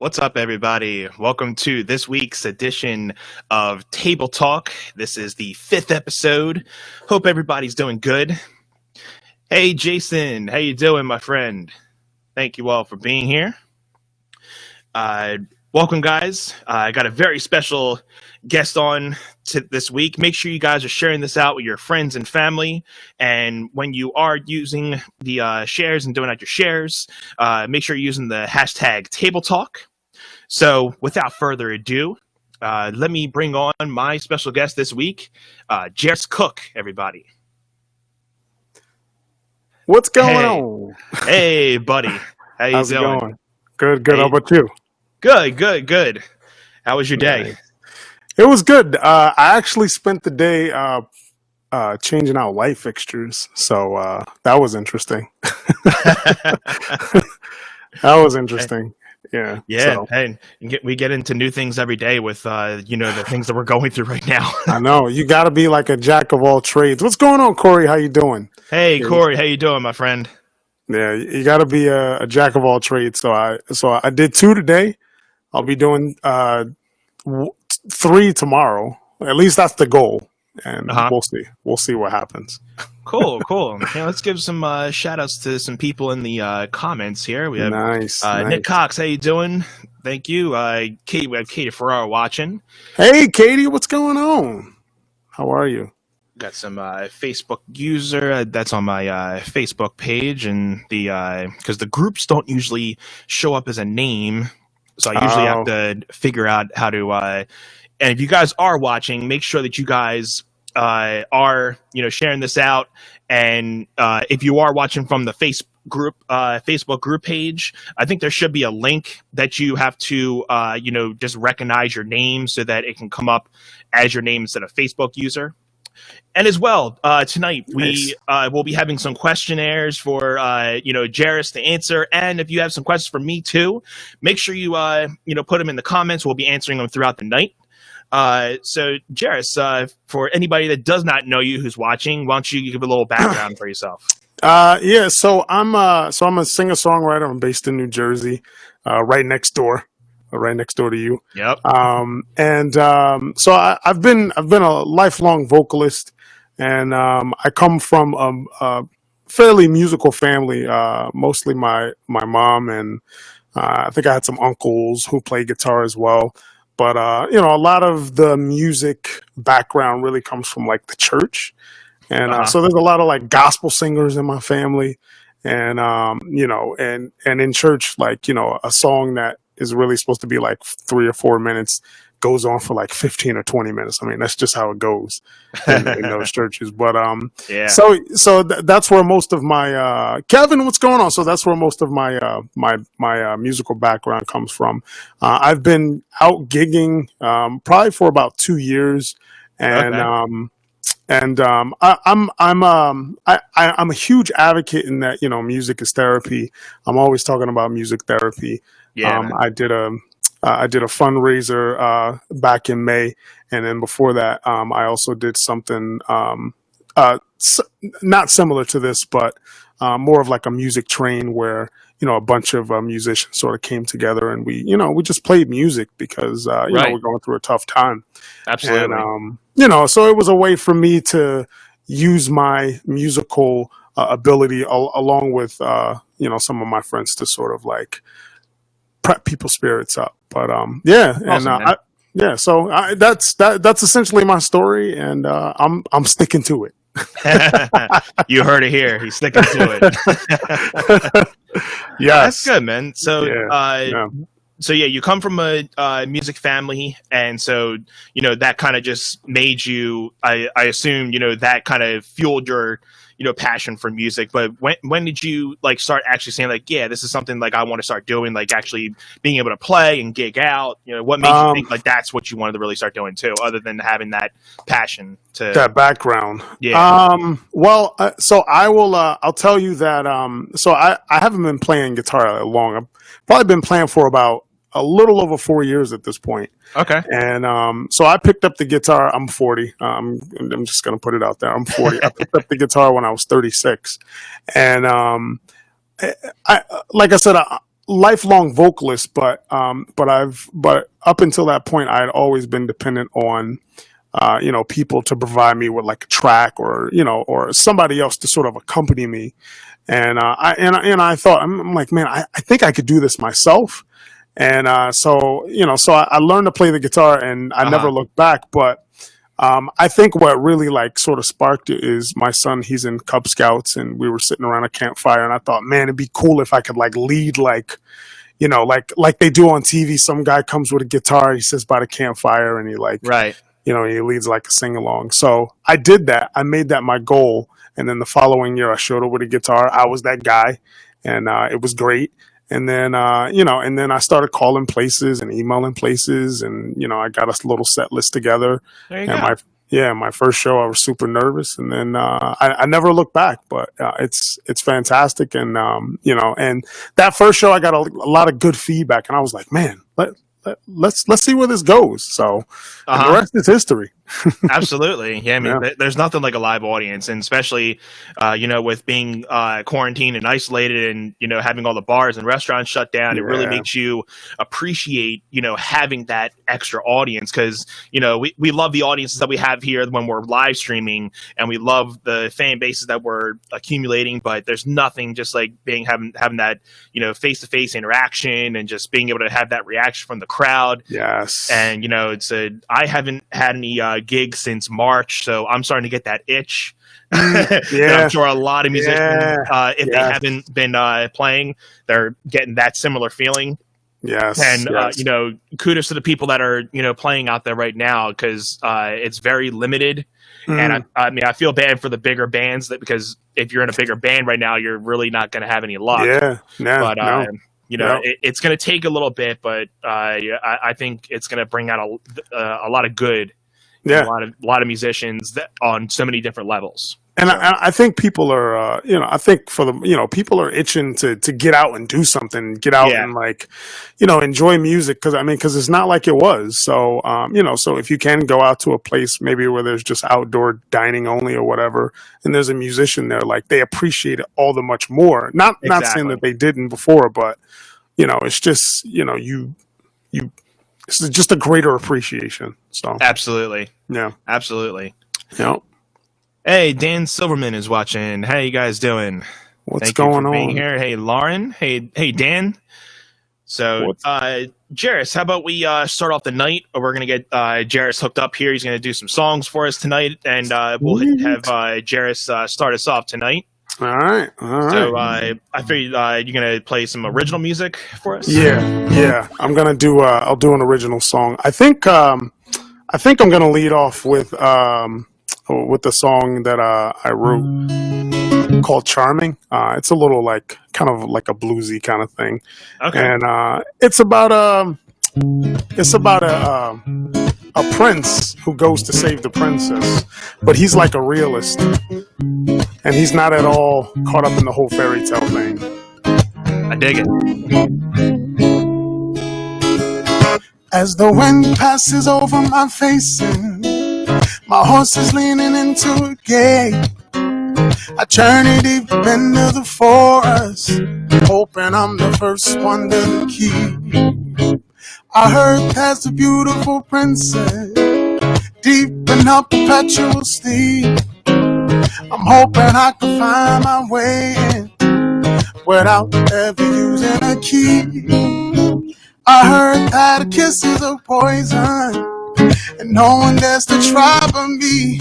What's up, everybody? Welcome to this week's edition of Table Talk. This is the 5th episode. Hope everybody's doing good. Hey, Jason, how you doing, my friend? Thank you all for being here. Welcome, guys. I got a very special guest on this week. Make sure you guys are sharing this out with your friends and family. And when you are using the shares and doing out your shares, make sure you're using the hashtag Table Talk. So without further ado, let me bring on my special guest this week, Jeiris Cook, everybody. What's going on? Hey, buddy. How you How's doing? it going? Good. Hey. How about you? Good. How was your day? Nice. It was good. I actually spent the day changing out light fixtures, so that was interesting. That was interesting. Yeah. Yeah. So. We get into new things every day with the things that we're going through right now. I know. You got to be like a jack of all trades. What's going on, Corey? How you doing? Hey, Corey. How you doing, my friend? Yeah, you got to be a jack of all trades. So I did 2 today. I'll be doing 3 tomorrow. At least that's the goal, and we'll see what happens. Cool. Yeah, let's give some shout outs to some people in the comments here. We have nice. Nick Cox. How you doing? Thank you. Katie, we have Katie Ferrara watching. Hey, Katie, what's going on? How are you? Got some Facebook user that's on my Facebook page, and because the groups don't usually show up as a name, so I usually have to figure out how to. And if you guys are watching, make sure that you guys are sharing this out, and if you are watching from the Facebook group page, I think there should be a link that you have to just recognize your name so that it can come up as your name instead of Facebook user. And as well, tonight we will be having some questionnaires for Jeiris to answer, and if you have some questions for me too, make sure you put them in the comments. We'll be answering them throughout the night. So Jeiris, for anybody that does not know you who's watching, why don't you give a little background for yourself? Yeah, so I'm a singer-songwriter. I'm based in New Jersey, right next door to you. Yep. So I've been a lifelong vocalist, and I come from a fairly musical family. Mostly my mom, and I think I had some uncles who play guitar as well. But a lot of the music background really comes from like the church, and so there's a lot of like gospel singers in my family, and and in church, like a song that is really supposed to be like 3 or 4 minutes goes on for like 15 or 20 minutes. I mean, that's just how it goes in those churches. But yeah. So that's where most of my Kevin, what's going on? So that's where most of my my musical background comes from. I've been out gigging probably for about 2 years, and I'm a huge advocate in that music is therapy. I'm always talking about music therapy. Yeah, I did a fundraiser back in May, and then before that, I also did something not similar to this, but more of like a music train where a bunch of musicians sort of came together, and we just played music because we're going through a tough time. Absolutely. And so it was a way for me to use my musical ability along with some of my friends to sort of like prep people's spirits up. But awesome, so that's essentially my story, and I'm sticking to it. You heard it here. He's sticking to it. Yeah, that's good, man. So so you come from a music family, and so that kind of just made you, I assume that kind of fueled your passion for music. But when did you like start actually saying like, yeah, this is something like I want to start doing, like actually being able to play and gig out? What made you think like that's what you wanted to really start doing too, other than having that passion to that background? Yeah. So I will I'll tell you that so I haven't been playing guitar that long. I've probably been playing for about a little over 4 years at this point. Okay. And so I picked up the guitar. I'm 40. I'm just going to put it out there. I'm 40. I picked up the guitar when I was 36. And like I said, lifelong vocalist, but up until that point, I had always been dependent on people to provide me with like a track or or somebody else to sort of accompany me. And I thought, I'm like, man, I think I could do this myself. And so I learned to play the guitar, and I never looked back. But I think what really like sort of sparked it is my son. He's in Cub Scouts, and we were sitting around a campfire, and I thought, man, it'd be cool if I could like lead like like they do on TV. Some guy comes with a guitar, he sits by the campfire, and he like Right. he leads like a sing along. So I did that. I made that my goal. And then the following year, I showed up with a guitar. I was that guy, and it was great. And then, and then I started calling places and emailing places, and I got a little set list together. There you go. My first show, I was super nervous, and then I never looked back. But it's fantastic, and and that first show, I got a lot of good feedback, and I was like, man, let's see where this goes. So and the rest is history. Absolutely. Yeah, I mean, there's nothing like a live audience, and especially, with being quarantined and isolated, and having all the bars and restaurants shut down, it really makes you appreciate, having that extra audience, because we love the audiences that we have here when we're live streaming, and we love the fan bases that we're accumulating. But there's nothing just like having that face-to-face interaction, and just being able to have that reaction from the crowd. Yes. And I haven't had any gigs since March, so I'm starting to get that itch. I'm sure a lot of musicians, if they haven't been playing, they're getting that similar feeling. Yes. And kudos to the people that are playing out there right now, because it's very limited. And I feel bad for the bigger bands, because if you're in a bigger band right now, you're really not going to have any luck. It's going to take a little bit, but I think it's going to bring out a lot of good. A lot of musicians on so many different levels. And I think people are, I think for the, people are itching to get out and do something, get out and like, enjoy music. Cause it's not like it was. So, so if you can go out to a place maybe where there's just outdoor dining only or whatever, and there's a musician there, like they appreciate it all the much more. Not saying that they didn't before, but it's just, it's just a greater appreciation. So absolutely. Yeah. Absolutely. Yeah. Hey, Dan Silverman is watching. How you guys doing? Thank you for being here. Hey, Lauren. Hey, Dan. So, Jeiris, how about we start off the night? We're going to get Jeiris hooked up here. He's going to do some songs for us tonight, and we'll have Jeiris start us off tonight. All right. So I figured you're going to play some original music for us. Yeah. I'm going to do I'll do an original song. I think I'm going to lead off with the song that I wrote called Charming. It's a little like kind of like a bluesy kind of thing. Okay. And it's about a prince who goes to save the princess, but he's like a realist, and he's not at all caught up in the whole fairy tale thing. I dig it. As the wind passes over my face and my horse is leaning into a gate, I journey deep into the forest, hoping I'm the first one to the key. I heard there's a beautiful princess deep in her perpetual sleep. I'm hoping I can find my way in without ever using a key. I heard that a kiss is a poison, and no one dares to try but me.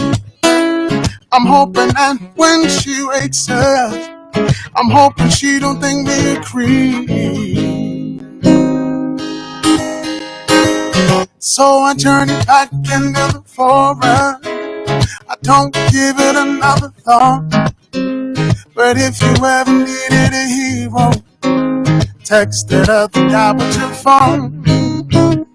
I'm hoping that when she wakes up, I'm hoping she don't think me a creep. So I journey back into the forest. I don't give it another thought. But if you ever needed a hero, text it up the guy with your phone.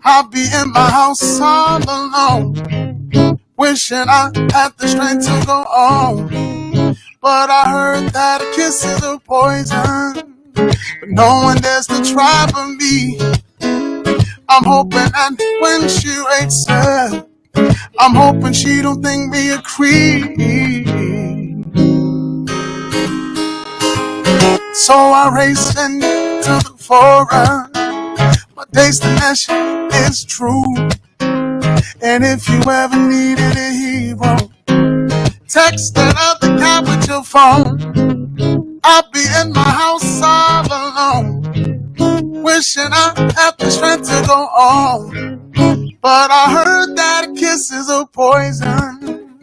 I'll be in my house all alone, wishing I had the strength to go on. But I heard that a kiss is a poison, but no one dares to try but me. I'm hoping that when she wakes up, I'm hoping she don't think me a creep. So I race into to the forefront. My destination is true. And if you ever needed a hero, text that other guy with your phone. I'll be in my house all alone, wishing I had the strength to go on. But I heard that kisses are poison.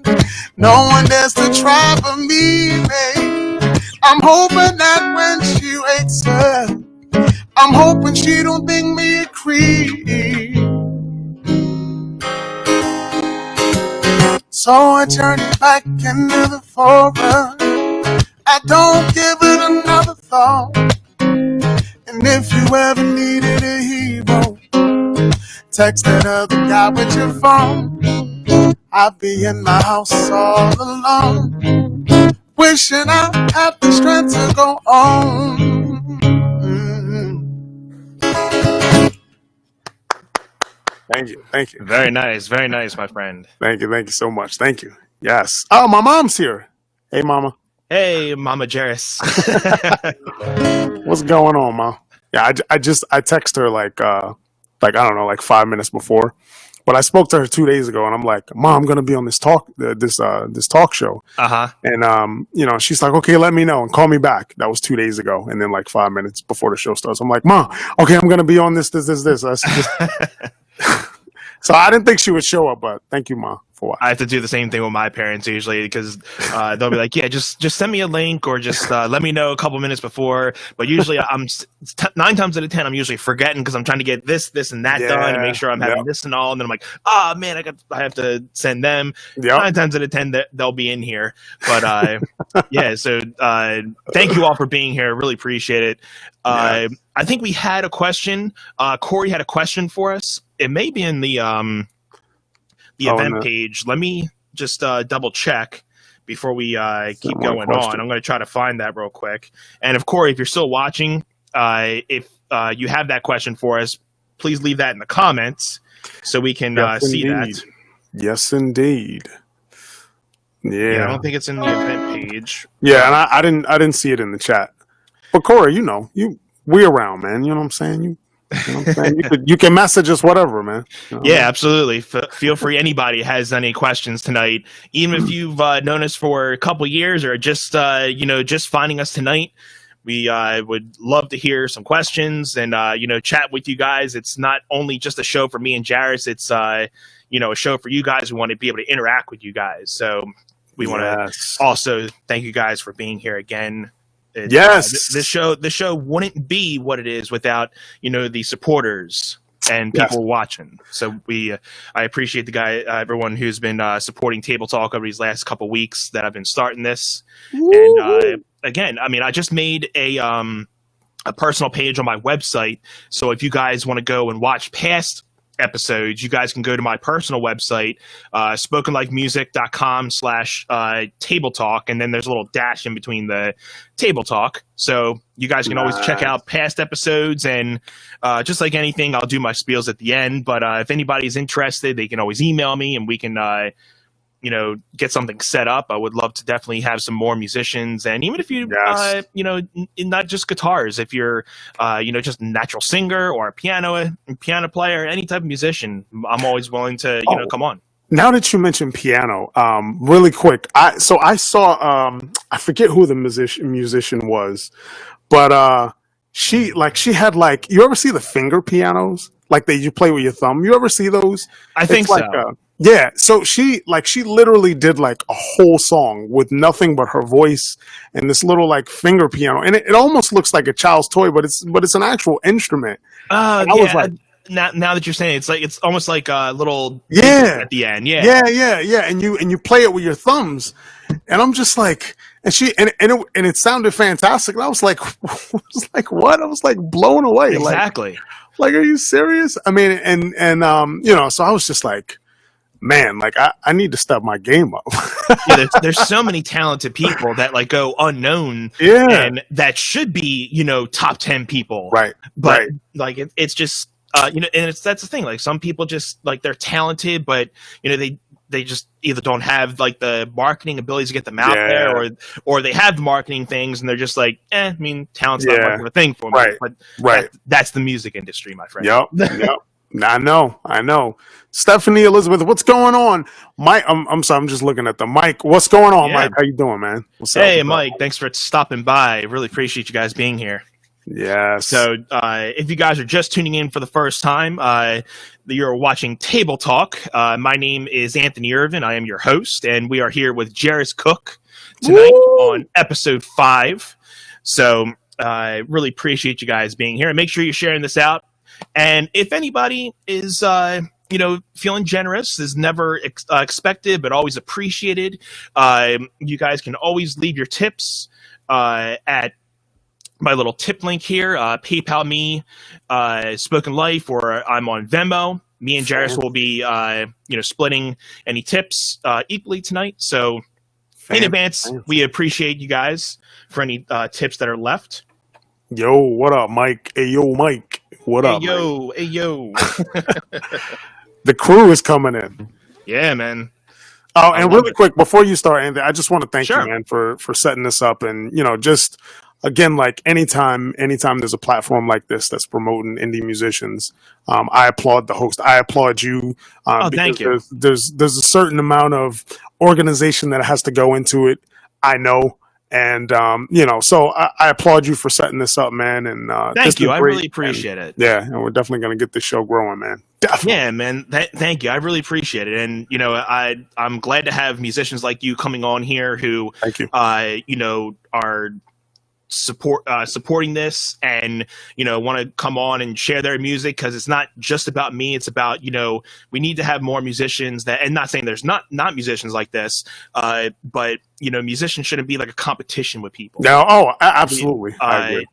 No one dares to try but me, babe. I'm hoping that when she wakes up, I'm hoping she don't think me a creep. So I journey back into the forest. I don't give it another thought. And if you ever needed a hero, text that other guy with your phone. I'll be in my house all alone, wishing I had the strength to go on. Thank you. Thank you. Very nice, my friend. Thank you so much. Thank you. Yes. Oh, my mom's here. Hey, Mama. Hey, Mama Jeiris. What's going on, Mom? Yeah, I text her like I don't know, like 5 minutes before. But I spoke to her 2 days ago, and I'm like, Mom, I'm gonna be on this talk show. And she's like, okay, let me know and call me back. That was 2 days ago, and then like 5 minutes before the show starts, I'm like, Mom, okay, I'm gonna be on this. So I didn't think she would show up, but thank you, Mom, for watching. I have to do the same thing with my parents usually because they'll be like, yeah, just send me a link or just let me know a couple minutes before. But usually 9 times out of 10, I'm usually forgetting because I'm trying to get this and that done and make sure I'm having this and all. And then I'm like, oh man, I have to send them. 9 times out of 10, they'll be in here. But yeah, so thank you all for being here. Really appreciate it. I think we had a question. Corey had a question for us. It may be in the event page. Let me just double check before we keep going on. I'm going to try to find that real quick. And if Corey, if you're still watching, if you have that question for us, please leave that in the comments so we can see that. Yes, indeed. Yeah, I don't think it's in the event page. Yeah, and I didn't see it in the chat. But Corey, we around, man. You know what I'm saying? You know what I'm saying? You can message us whatever, man. Yeah, absolutely. Feel free. Anybody has any questions tonight, even if you've known us for a couple years or just just finding us tonight, we would love to hear some questions and chat with you guys. It's not only just a show for me and Jeiris. It's a show for you guys. We want to be able to interact with you guys. So we want to also thank you guys for being here again. The show wouldn't be what it is without the supporters and people watching. So I appreciate everyone who's been supporting Table Talk over these last couple weeks that I've been starting this. Woo! And again, I just made a personal page on my website. So if you guys want to go and watch past episodes, you guys can go to my personal website, spokenlikemusic.com/table talk, and then there's a little dash in between the table talk, so you guys can always check out past episodes. And just like anything, I'll do my spiels at the end, but if anybody's interested, they can always email me and we can get something set up. I would love to definitely have some more musicians, and even if you not just guitars, if you're just a natural singer or a piano player, any type of musician, I'm always willing to come on. Now that you mentioned piano, really quick, I saw I forget who the musician was, but she had you ever see the finger pianos like that you play with your thumb? You ever see those? I think so. Yeah, so she literally did like a whole song with nothing but her voice and this little finger piano, and it almost looks like a child's toy, but it's an actual instrument. I was like, now that you're saying it's almost like a little at the end, yeah, and you play it with your thumbs, and I'm just like, and it sounded fantastic, and I was like, what? I was like blown away, exactly. Like, are you serious? I mean, and so I was just like, man, I need to step my game up. Yeah, there's so many talented people that go unknown, and that should be top 10 people, right? But it's just and that's the thing. Some people just they're talented, but they they just either don't have like the marketing abilities to get them out there, or they have the marketing things and they're just like, I mean, talent's not much of a thing for me. But that's the music industry, my friend. Yep. I know. Stephanie Elizabeth, what's going on? Mike, I'm sorry, I'm just looking at the mic. What's going on, Mike? How you doing, man? What's up? Hey, Mike, thanks for stopping by. Really appreciate you guys being here. Yes. So if you guys are just tuning in for the first time, you're watching Table Talk. My name is Anthony Irvin. I am your host, and we are here with Jeiris Cook tonight on episode 5. So I really appreciate you guys being here. And make sure you're sharing this out. And if anybody is, feeling generous, is never expected, but always appreciated, you guys can always leave your tips at my little tip link here, PayPal me, Spoken Life, or I'm on Venmo. Me and Jeiris will be, splitting any tips equally tonight. So in advance, we appreciate you guys for any tips that are left. Yo, what up, Mike? Hey, yo, Mike. What up, yo, Mike? Hey, yo. The crew is coming in. Yeah, man. Oh, and really quick, before you start, Anthony, I just want to thank you, man, for setting this up. And, just, again, like anytime there's a platform like this that's promoting indie musicians, I applaud the host. I applaud you. Thank you. There's a certain amount of organization that has to go into it. I know. And, so I applaud you for setting this up, man. And thank you. I really appreciate it. Yeah. And we're definitely going to get this show growing, man. Definitely. Yeah, man. Thank you. I really appreciate it. And, I'm glad to have musicians like you coming on here who, thank you. Are supporting this and want to come on and share their music, because it's not just about me. It's about we need to have more musicians that, and not saying there's not musicians like this, but musicians shouldn't be like a competition with people. No, absolutely. I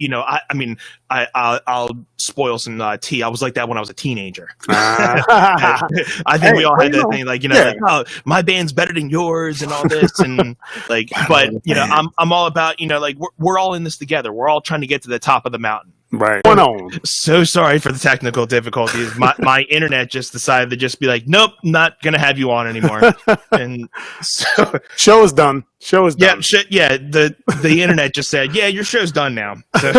agree. I'll spoil some tea. I was like that when I was a teenager. I think we all had that thing, like oh, my band's better than yours and all this, and like, but I'm all about we're all in this together. We're all trying to get to the top of the mountain. Right. So sorry for the technical difficulties. My internet just decided to just be like, nope, not gonna have you on anymore. And so show is done. Yeah, the internet just said, yeah, your show's done now. So,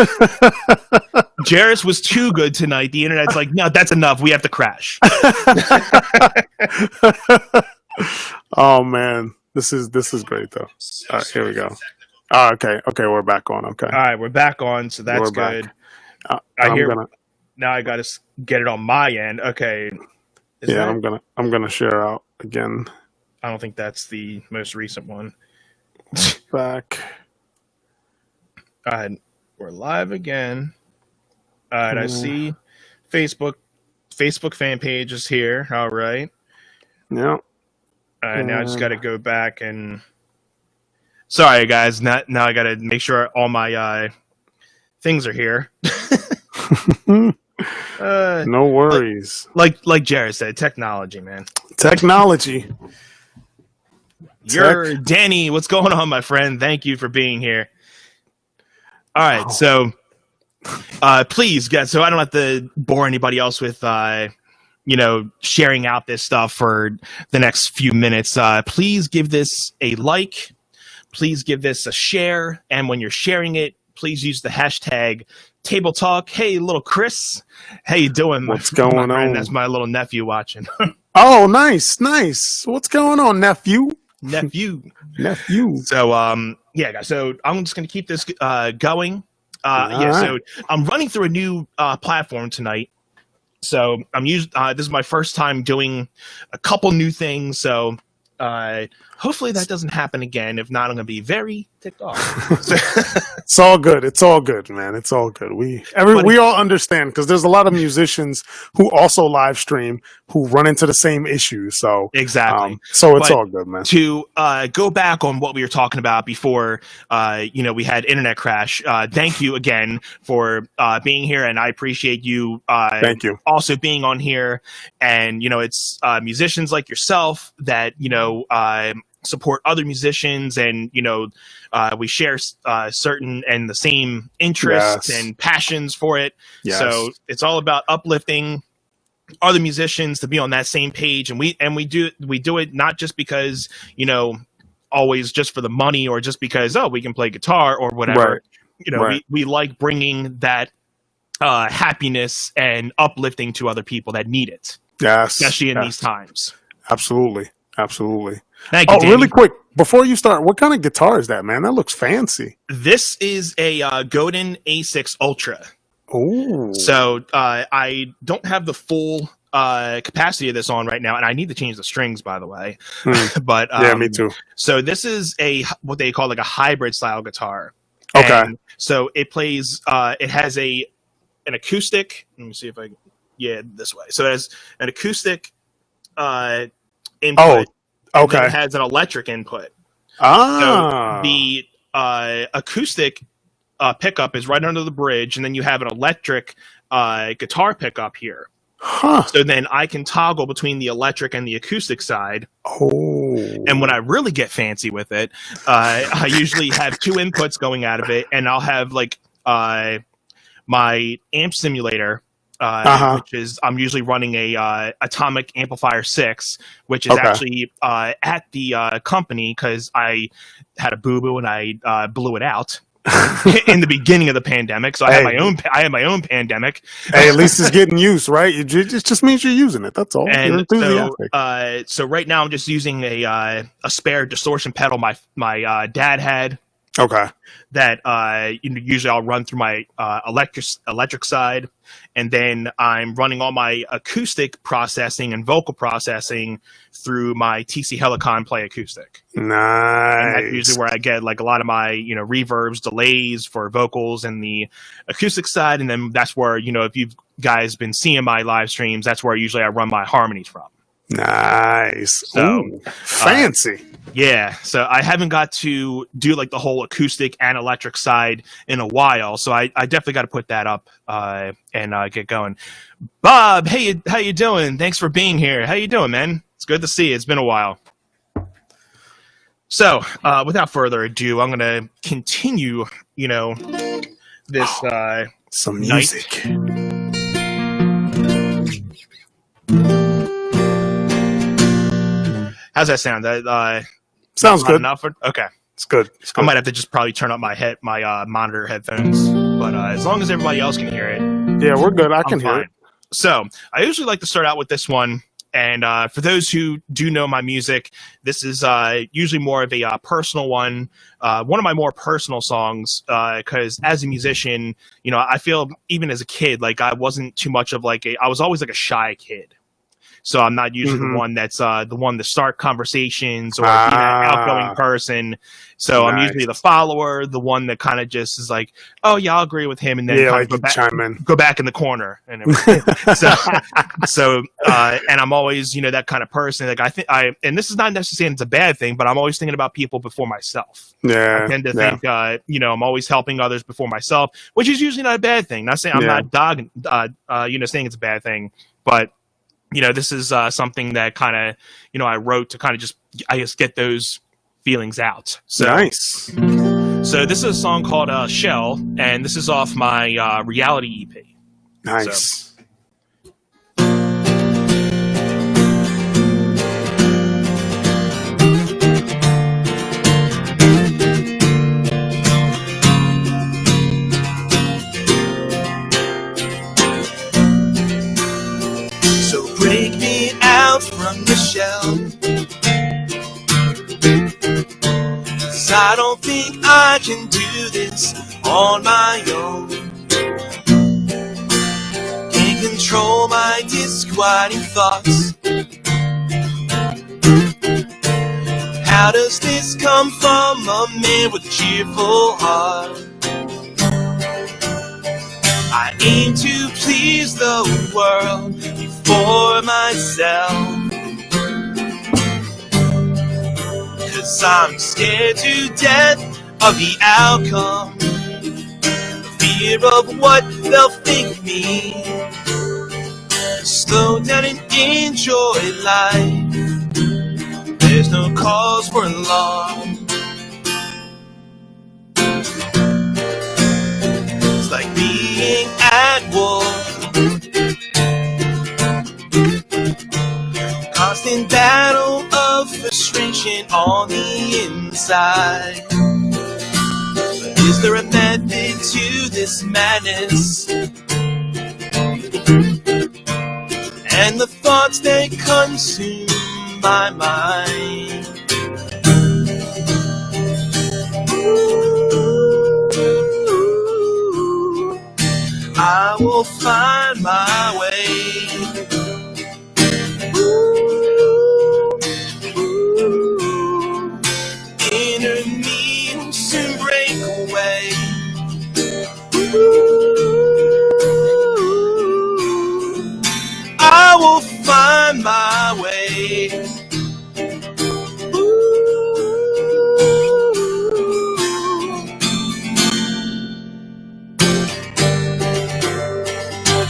Jeiris was too good tonight. The internet's like, no, that's enough. We have to crash. Oh man, this is great though. All right, here we go. Oh, okay, we're back on. Okay. All right, we're back on, so that's good. Now I got to get it on my end. Okay. I'm gonna share out again. I don't think that's the most recent one. Back. All right, we're live again. All right, I see Facebook fan page is here. All right. Yeah. All right, now I just got to go back and. Sorry, guys. Now I got to make sure all my things are here. No worries. Like Jeiris said, technology, man. Technology. You're Danny. What's going on, my friend? Thank you for being here. All right, so please, guys. So I don't have to bore anybody else with sharing out this stuff for the next few minutes. Please give this a like. Please give this a share, and when you're sharing it, please use the hashtag Table Talk. Hey, little Chris, how you doing? What's going on? That's my little nephew watching. Oh, nice. What's going on, nephew? So, yeah, guys. So I'm just gonna keep this going. So I'm running through a new platform tonight. So I'm this is my first time doing a couple new things. So. Hopefully that doesn't happen again. If not, I'm gonna be very ticked off. It's all good. It's all good, man. It's all good. We all understand, because there's a lot of musicians who also live stream who run into the same issues. So exactly. So it's all good, man. To go back on what we were talking about before, we had internet crash. Thank you again for being here, and I appreciate you. Thank you. Also being on here, and it's musicians like yourself that support other musicians, and we share certain and the same interests and passions for it. So it's all about uplifting other musicians to be on that same page, and we do it not just because, always just for the money, or just because we can play guitar or whatever. Right. We like bringing that happiness and uplifting to other people that need it. Yes, especially in these times. Absolutely. Thank you, Danny. Really quick, before you start, what kind of guitar is that, man? That looks fancy. This is a Godin A6 Ultra. Oh. So I don't have the full capacity of this on right now, and I need to change the strings, by the way. But yeah, me too. So this is what they call like a hybrid style guitar. Okay. And so it plays. It has an acoustic. Let me see if I. Yeah, this way. So it has an acoustic input. Oh, okay. It has an electric input. Ah. So the acoustic pickup is right under the bridge, and then you have an electric guitar pickup here. Huh. So then I can toggle between the electric and the acoustic side. Oh. And when I really get fancy with it, I usually have two inputs going out of it, and I'll have like my amp simulator. Which is I'm usually running a Atomic Amplifier 6, which is actually at the company because I had a boo-boo and I blew it out in the beginning of the pandemic. So I had my own pandemic. Hey, at least it's getting used, right? It just means you're using it. That's all. And so right now I'm just using a spare distortion pedal my dad had. Okay. That usually I'll run through my electric side, and then I'm running all my acoustic processing and vocal processing through my TC Helicon Play acoustic. Nice. And that's usually where I get like a lot of my reverbs, delays for vocals and the acoustic side, and then that's where if you've guys been seeing my live streams, that's where usually I run my harmonies from. Nice. So fancy. Yeah, so I haven't got to do like the whole acoustic and electric side in a while, so I definitely got to put that up and get going. Bob, hey, how you doing? Thanks for being here. How you doing, man? It's good to see you. It's been a while. So, without further ado, I'm going to continue, this some music. How's that sound? Sounds good. Enough? Okay. It's good. I might have to just probably turn up my monitor headphones, but as long as everybody else can hear it. Yeah, we're good. I can hear it. So I usually like to start out with this one. And for those who do know my music, this is usually more of a personal one. One of my more personal songs, because as a musician, I feel even as a kid, like I wasn't too much of I was always like a shy kid. So I'm not usually the one that's the one to start conversations or be that outgoing person. So I'm usually the follower, the one that kind of just is like, oh yeah, I'll agree with him, and then go back in the corner and everything. so and I'm always that kind of person. Like and this is not necessarily it's a bad thing, but I'm always thinking about people before myself. Yeah, I tend to think I'm always helping others before myself, which is usually not a bad thing. Not saying I'm not dogging saying it's a bad thing, but this is something that kind of, I wrote to kind of just, I guess, get those feelings out. So, nice. So this is a song called Shell, and this is off my Reality EP. Nice. Break me out from the shell, 'cause I don't think I can do this on my own. Can't control my disquieting thoughts. How does this come from a man with a cheerful heart? I aim to please the world before myself, 'cause I'm scared to death of the outcome, fear of what they'll think of me. Slow down and enjoy life, there's no cause for alarm. It's like being at war, feeling on the inside. Is there a method to this madness? And the thoughts that consume my mind. Ooh, I will find my way. Ooh, inner me will soon break away. Ooh, I will find my way.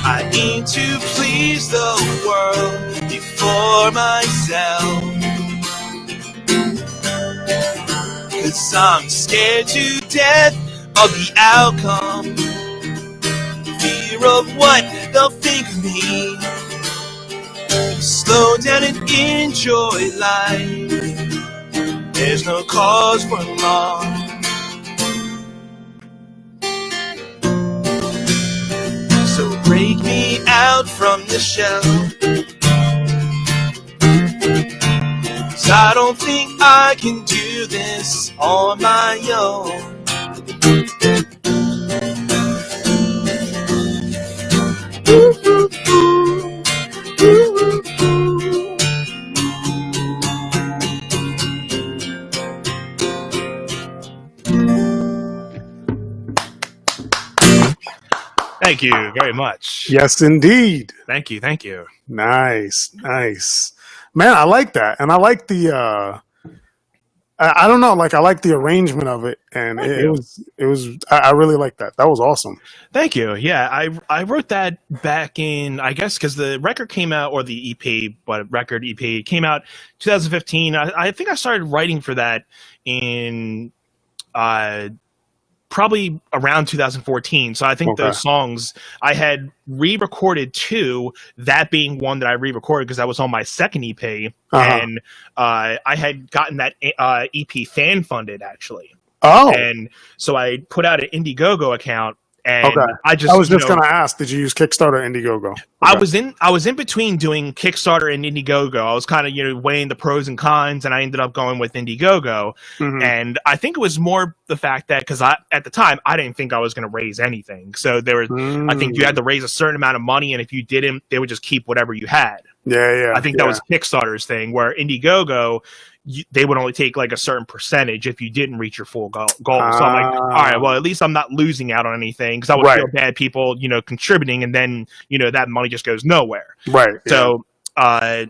I need to please the world before myself, 'cause I'm scared to death of the outcome. Fear of what they'll think of me. Slow down and enjoy life. There's no cause for alarm. So break me out from the shell, 'cause I don't think I can do this on my own. Thank you very much. Yes, indeed. Thank you. Thank you. Nice. Man, I like that. And I like the I don't know, like I like the arrangement of it, and it was I really like that. That was awesome. Thank you. Yeah, I wrote that back in, I guess, because the record came out, or the EP, but record EP came out 2015. I think I started writing for that in probably around 2014. So I think those songs I had re-recorded two, that being one that I re-recorded because that was on my second EP. And I had gotten that EP fan funded, actually. Oh. And so I put out an Indiegogo account. And I was just going to ask, did you use Kickstarter or Indiegogo? I was in between doing Kickstarter and Indiegogo. I was kind of, weighing the pros and cons, and I ended up going with Indiegogo. And I think it was more the fact that, because at the time I didn't think I was going to raise anything. So there was, I think you had to raise a certain amount of money, and if you didn't, they would just keep whatever you had. Yeah. I think that was Kickstarter's thing, where Indiegogo, they would only take like a certain percentage if you didn't reach your full goal. So I'm like, all right, well, at least I'm not losing out on anything, because I would feel bad people, contributing, and then, that money just goes nowhere. Right. So I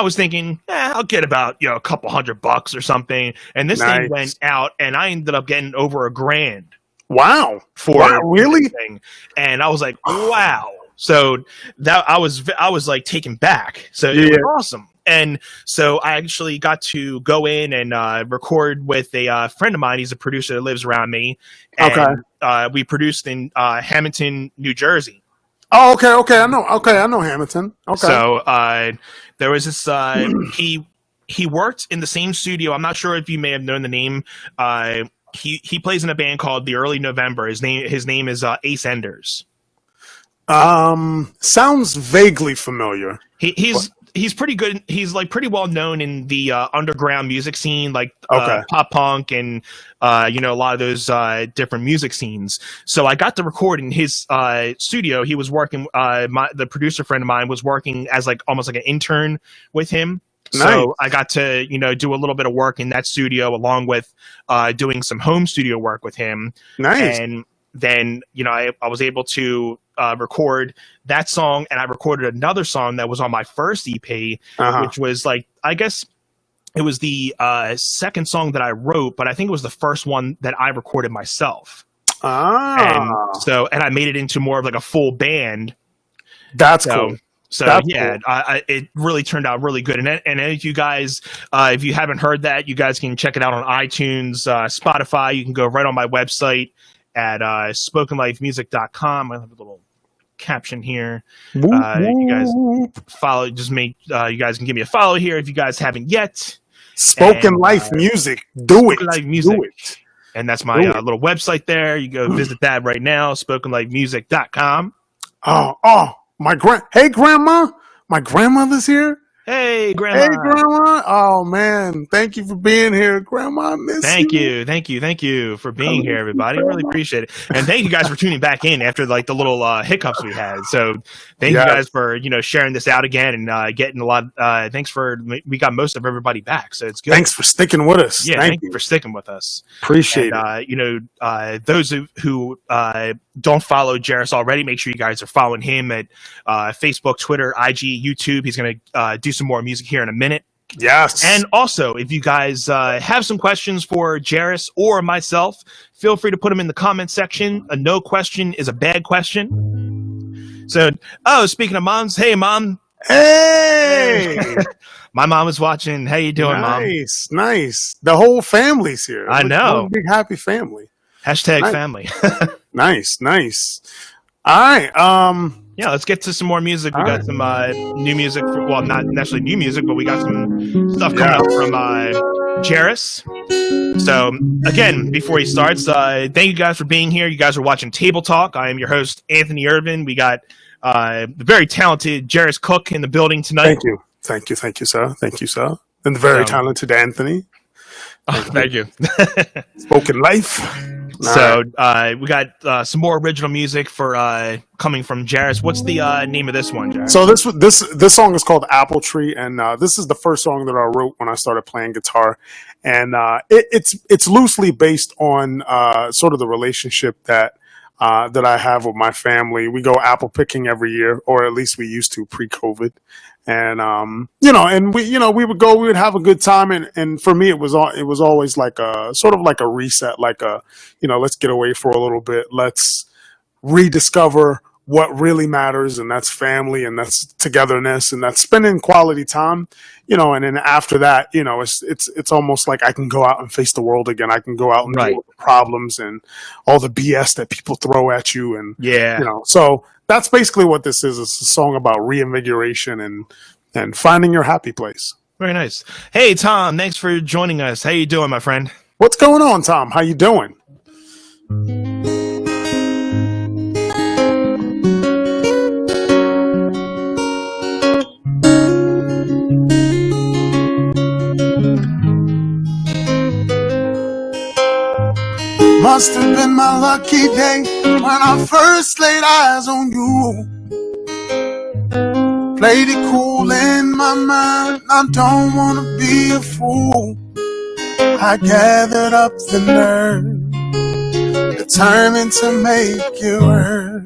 was thinking, I'll get about, a couple $100 or something. And this thing went out, and I ended up getting over $1,000. Wow. Really? Thing. And I was like, wow. So that I was like taken back. So it was awesome. And so I actually got to go in and record with a friend of mine. He's a producer that lives around me. And we produced in Hamilton, New Jersey. Oh, okay. I know Hamilton. Okay. So there was this he worked in the same studio. I'm not sure if you may have known the name. He plays in a band called The Early November. His name is Ace Enders. Sounds vaguely familiar. He's pretty good. He's like pretty well known in the underground music scene, like pop punk and a lot of those different music scenes. So I got to record in his studio. He was working. The producer friend of mine was working as like almost like an intern with him. Nice. So I got to do a little bit of work in that studio, along with doing some home studio work with him. Nice. And then I was able to record that song, and I recorded another song that was on my first EP, which was like, I guess it was the second song that I wrote, but I think it was the first one that I recorded myself. And I made it into more of like a full band. That's cool. So cool. It really turned out really good. And if you guys, if you haven't heard that, you guys can check it out on iTunes, Spotify. You can go right on my website at spokenlifemusic.com. I have a little caption here. You guys follow. Just make you guys can give me a follow here if you guys haven't yet. Spoken And Life Music. Do Spoken it. Life Music. Do it. And that's my little website there. You go visit that right now, spokenlifemusic.com. Hey, Grandma. My grandmother's here. Hey, Grandma. Hey, Grandma. Oh, man. Thank you for being here, Grandma. I miss you. Thank you for being here, everybody. I really appreciate it. And thank you guys for tuning back in after like the little hiccups we had. So thank you guys for, sharing this out again and getting a lot. We got most of everybody back. So it's good. Thanks for sticking with us. Yeah, thank you for sticking with us. Appreciate it. Those who don't follow Jeiris already, make sure you guys are following him at Facebook, Twitter, IG, YouTube. He's going to do some more music here in a minute. Yes. And also, if you guys have some questions for Jeiris or myself, feel free to put them in the comment section. A no question is a bad question. So, speaking of moms, hey, Mom. Hey. My mom is watching. How you doing, Mom? Nice. The whole family's here. I know. One big happy family. Hashtag family. Nice. All right. Yeah, let's get to some more music. We got some new music. Not necessarily new music, but we got some stuff coming up from Jeiris. So, again, before he starts, thank you guys for being here. You guys are watching Table Talk. I am your host, Anthony Irvin. We got the very talented Jeiris Cook in the building tonight. Thank you, sir. And the very talented Anthony. Thank you. Spoken Life. So we got some more original music for coming from Jeiris. What's the name of this one, Jeiris? So this song is called Apple Tree, and this is the first song that I wrote when I started playing guitar, and it's loosely based on sort of the relationship that I have with my family. We go apple picking every year, or at least we used to pre-COVID. And and we would have a good time, and for me it was always like a sort of like a reset, like let's get away for a little bit, let's rediscover what really matters, and that's family, and that's togetherness, and that's spending quality time, and then after that, it's almost like I can go out and face the world again. I can go out and deal with the problems and all the BS that people throw at you, and so that's basically what this is. It's a song about reinvigoration and finding your happy place. Very nice. Hey, Tom, thanks for joining us. How you doing, my friend? What's going on, Tom? How you doing? Must have been my lucky day when I first laid eyes on you. Played it cool in my mind, I don't wanna be a fool. I gathered up the nerve, determined to make it work.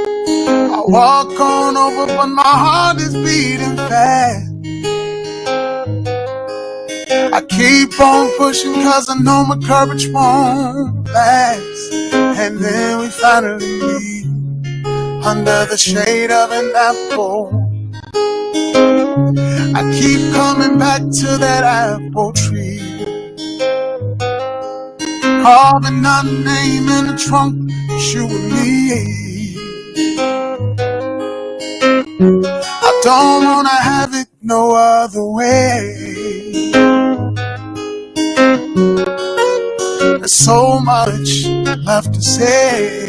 I walk on over, but my heart is beating fast. I keep on pushing cause I know my courage won't last. And then we finally meet under the shade of an apple. I keep coming back to that apple tree, carving our name in the trunk, you and me. I don't wanna have it no other way. There's so much left to say.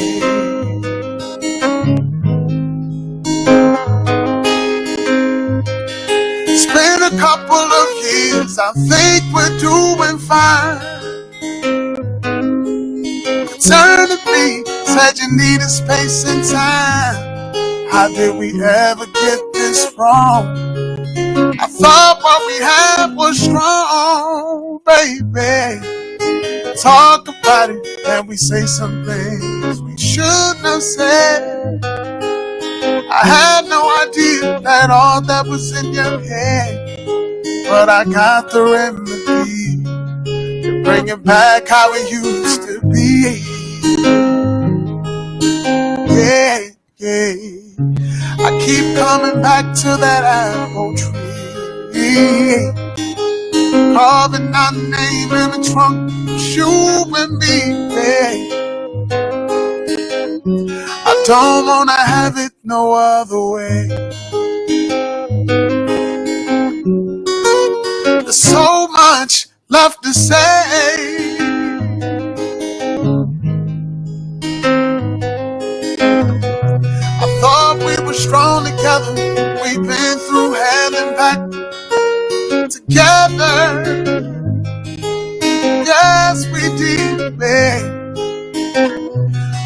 It's been a couple of years, I think we're doing fine. You turned to me, said you needed space and time. How did we ever get this wrong? I thought what we had was strong, baby. Talk about it and we say some things we shouldn't have said. I had no idea that all that was in your head, but I got the remedy to bring it back how it used to be. Yeah. I keep coming back to that apple tree, carving our name in the trunk, you and me, babe. I don't wanna have it no other way. There's so much left to say. I thought we were strong together. We've been through hell and back together. Yes, we did, babe.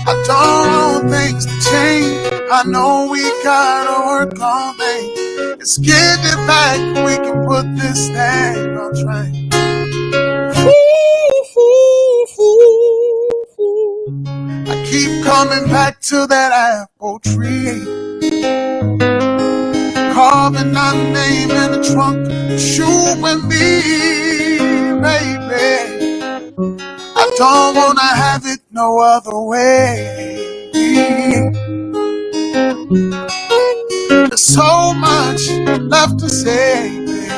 I don't want things to change. I know we gotta work on things. Let's get it back. We can put this thing on train. I keep coming back to that apple tree, carving our name in the trunk, you and me, baby. I don't wanna have it no other way. There's so much left to say, babe.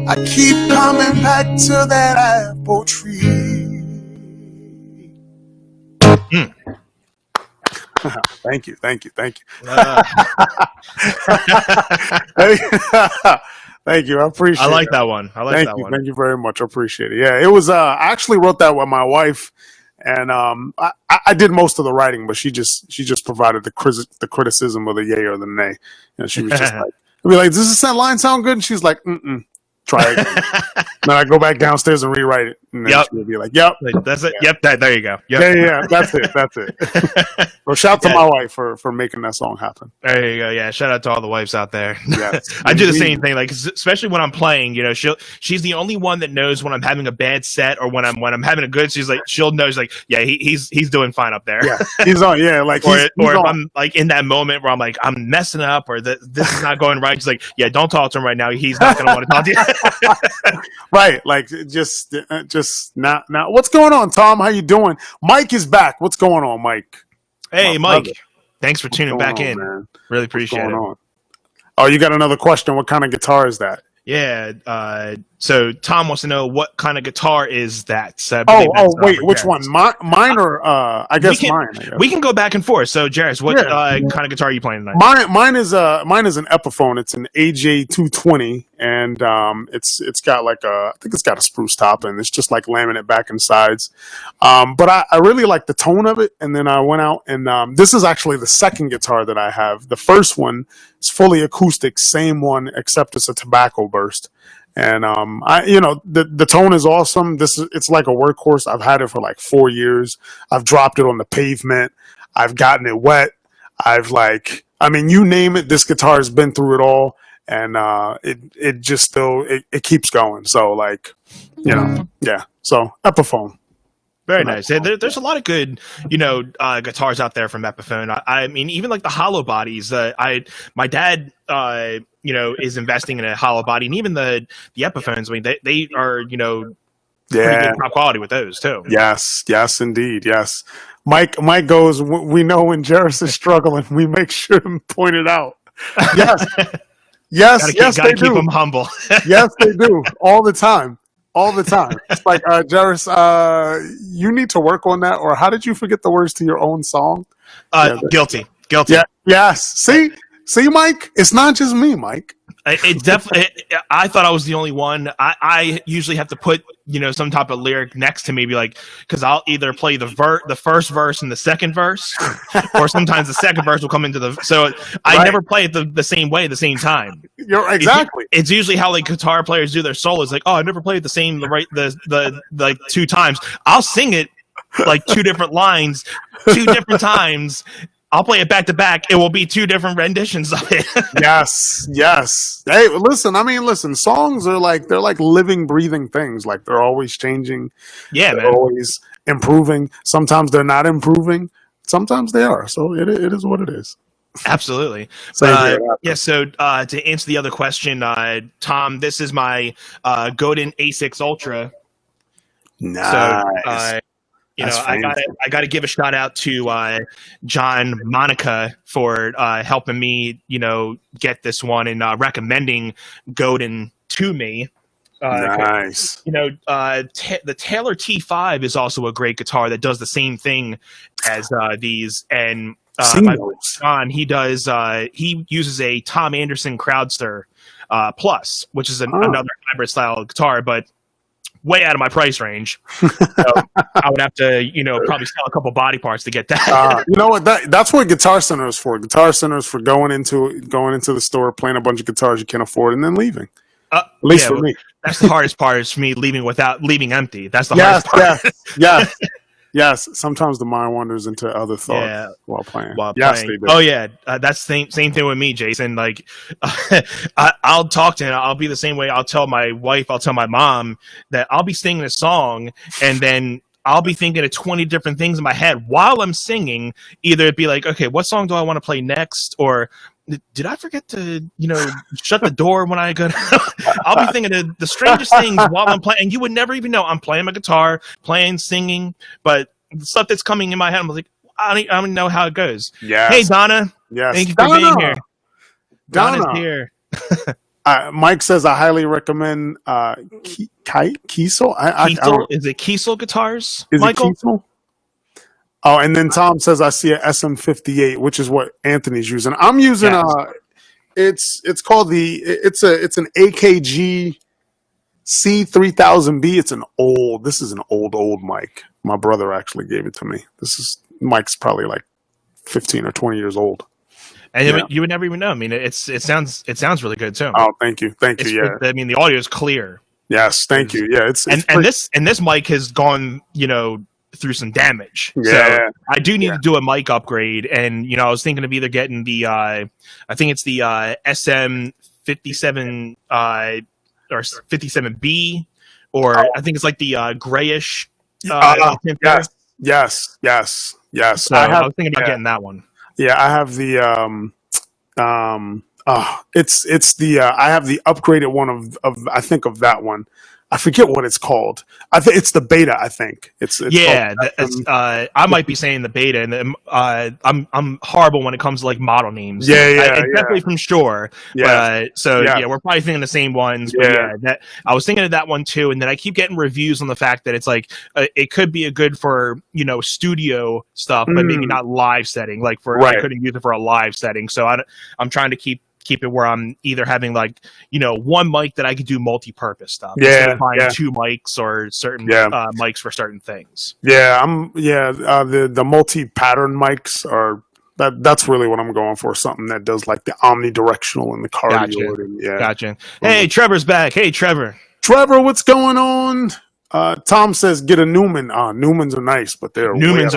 I keep coming back to that apple tree. Thank you. Thank you. I appreciate it. I like that one. Thank you. Thank you very much. I appreciate it. Yeah, it was. I actually wrote that with my wife, and I did most of the writing, but she just provided the criticism of the yay or the nay. And she was just like, I'd be like, "Does this line sound good?" And she's like, "Mm-mm. Try it again." Then I go back downstairs and rewrite it, and then she would be like, "Yep, that's it. Yep, there you go. Yep. Yeah, that's it. Well, shout out to my wife for making that song happen. There you go. Yeah, shout out to all the wives out there. Yes, I do the same thing. Like, especially when I'm playing, you know, she's the only one that knows when I'm having a bad set or when I'm having a good. She's like, she'll know. She's like, yeah, he's doing fine up there. Yeah, he's on. Yeah, like or he's if on. I'm like in that moment where I'm like I'm messing up or this is not going right. She's like, yeah, don't talk to him right now. He's not going to want to talk to you. Right, like just now. What's going on, Tom? How you doing? Mike is back. What's going on, Mike? Hey, Mike. Thanks for tuning back in. Man? Really appreciate it. Oh, you got another question? What kind of guitar is that? Yeah. So Tom wants to know what kind of guitar is that. Wait, which one? Mine or I guess mine. We can go back and forth. So, Jeiris, what kind of guitar are you playing tonight? Mine is an Epiphone. It's an AJ 220, and it's got like I think it's got a spruce top, and it's just like laminate back and sides. But I really like the tone of it, and then I went out and this is actually the second guitar that I have. The first one is fully acoustic, same one except it's a tobacco burst. And the tone is awesome. It's like a workhorse. I've had it for like 4 years. I've dropped it on the pavement. I've gotten it wet. You name it, this guitar has been through it all, and it just still it keeps going. So yeah. So Epiphone. Very nice. There's a lot of good, guitars out there from Epiphone. I mean, even like the hollow bodies. My dad, is investing in a hollow body, and even the Epiphones. I mean, they are, pretty good top quality with those too. Yes, indeed, yes. Mike goes. We know when Jeiris is struggling, we make sure to point it out. Yes, gotta keep them humble. Yes, they do all the time. It's like, Jeiris, you need to work on that. Or how did you forget the words to your own song? Guilty. Yeah. Yes. See, Mike, it's not just me, Mike. It definitely. I thought I was the only one. I usually have to put some type of lyric next to me, be like, because I'll either play the first verse and the second verse, or sometimes the second verse will come into the. So I never play it the same way at the same time. You're exactly. It's usually how like guitar players do their solos. Like, I never played the like 2 times. I'll sing it like 2 different lines, 2 different times. I'll play it back to back. It will be 2 different renditions of it. Yes. Hey, listen. Songs are they're like living, breathing things. Like they're always changing. Yeah, they're always improving. Sometimes they're not improving. Sometimes they are. So it is what it is. Absolutely. So to answer the other question, Tom, this is my Godin A6 Ultra. Nice. So, I got to give a shout out to John Monica for helping me, get this one and recommending Godin to me. Nice. The Taylor T5 is also a great guitar that does the same thing as these, and Seen my buddy those. John, he uses a Tom Anderson Crowdster Plus, which is another hybrid style guitar, but way out of my price range. So I would have to, probably sell a couple body parts to get that. You know what? That's what Guitar Center is for. Guitar Center is for going into the store, playing a bunch of guitars you can't afford, and then leaving. At least for me. That's the hardest part, is for me leaving empty. That's the hardest part. Yes. Sometimes the mind wanders into other thoughts while playing. They do. Oh yeah, that's the same thing with me, Jason. Like, I'll talk to him. I'll be the same way. I'll tell my wife. I'll tell my mom that I'll be singing a song, and then I'll be thinking of 20 different things in my head while I'm singing. Either it'd be like, okay, what song do I want to play next, or did I forget to, shut the door when I go? I'll be thinking of the strangest things while I'm playing, and you would never even know. I'm playing my guitar, singing, but the stuff that's coming in my head, I'm like, I don't know how it goes. Yes. Hey, Donna. Yes. Thank you for being here. Donna's here. Mike says, I highly recommend Kiesel. Kiesel? Is it Kiesel guitars, is Michael? It Kiesel? Oh, and then Tom says, I see a SM58, which is what Anthony's using. I'm using it's called it's an AKG C3000B. This is an old mic. My brother actually gave it to me. Mike's probably like 15 or 20 years old. And you would never even know. I mean, it sounds really good too. Oh, thank you. Yeah. I mean, the audio is clear. Yes, thank you. Yeah, this mic has gone, through some damage. Yeah. So I do need to do a mic upgrade, and I was thinking of either getting the I think it's the SM57 or 57B, or I think it's like the grayish. Yes. So I was thinking about getting that one. Yeah, I have the it's the I have the upgraded one of I think of that one. I forget what it's called. I think it's the beta. I think it's I might be saying the beta, and I'm horrible when it comes to like model names. Definitely from Shure. Yeah. We're probably thinking the same ones. But that I was thinking of that one too, and then I keep getting reviews on the fact that it's like it could be a good for studio stuff, but maybe not live setting. Like I couldn't use it for a live setting, so I'm trying to keep it where I'm either having like one mic that I could do multi-purpose stuff instead of buying two mics or certain mics for certain things. The multi-pattern mics are that's really what I'm going for, something that does like the omnidirectional and the cardioid. Gotcha. Hey, Trevor's back. Hey, Trevor, what's going on? Tom says get a Newman. Newmans are nice, but Newmans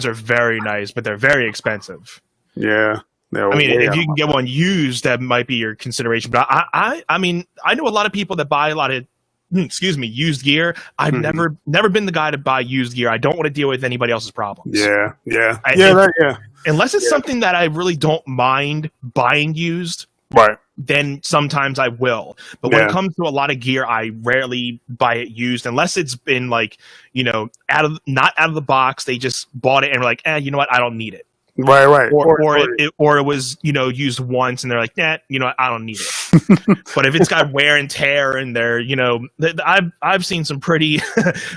are very nice, but they're very expensive. Yeah. I mean, if you can get one used, that might be your consideration. But I mean, I know a lot of people that buy a lot of, used gear. I've never been the guy to buy used gear. I don't want to deal with anybody else's problems. Unless it's something that I really don't mind buying used. Right. Then sometimes I will. But when it comes to a lot of gear, I rarely buy it used unless it's been like, not out of the box. They just bought it and were like, you know what? I don't need it. Right. Or it was used once and they're like, I don't need it. But if it's got wear and tear and they're I've seen some pretty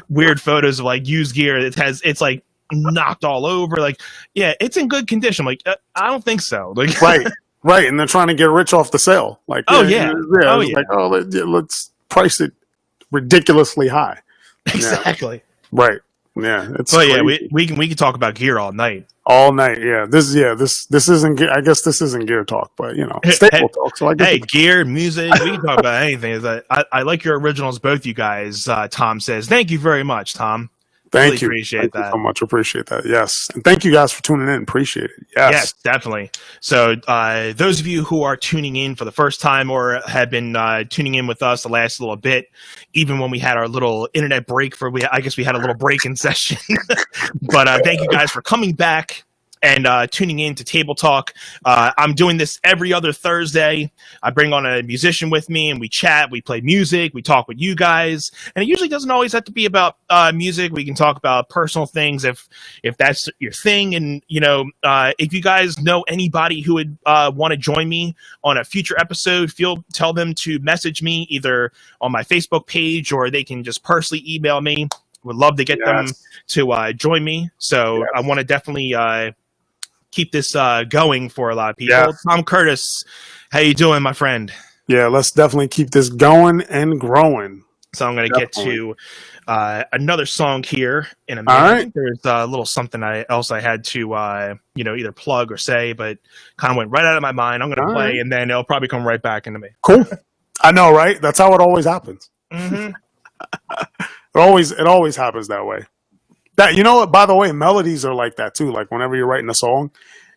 weird photos of like used gear that it's like knocked all over. Like, it's in good condition. Like, I don't think so. Like, right, and they're trying to get rich off the sale. Like, let's price it ridiculously high. Exactly. Right. Yeah. We can talk about gear all night. All night, This isn't. I guess this isn't gear talk, but staple talk. So I guess gear, music. We can talk about anything. I like your originals, both you guys. Tom says, "Thank you very much, Tom." Thank you. Appreciate that so much. Appreciate that. Yes, and thank you guys for tuning in. Appreciate it. Yes, definitely. So those of you who are tuning in for the first time or have been tuning in with us the last little bit, even when we had our little internet break I guess we had a little break in session. But thank you guys for coming back and tuning in to Table Talk. I'm doing this every other Thursday. I bring on a musician with me and we chat, we play music, we talk with you guys. And it usually doesn't always have to be about music. We can talk about personal things if that's your thing. And, if you guys know anybody who would want to join me on a future episode, tell them to message me either on my Facebook page or they can just personally email me. Would love to get them to join me. So I want to definitely keep this going for a lot of people. Yeah. Tom Curtis, how you doing, my friend? Yeah, let's definitely keep this going and growing. So I'm going to get to another song here in a minute. All right. I think there's a little something else I had to either plug or say, but kind of went right out of my mind. I'm going to play, and then it'll probably come right back into me. Cool. I know, right? That's how it always happens. Mm-hmm. It always happens that way. That, you know what? By the way, melodies are like that too. Like whenever you're writing a song,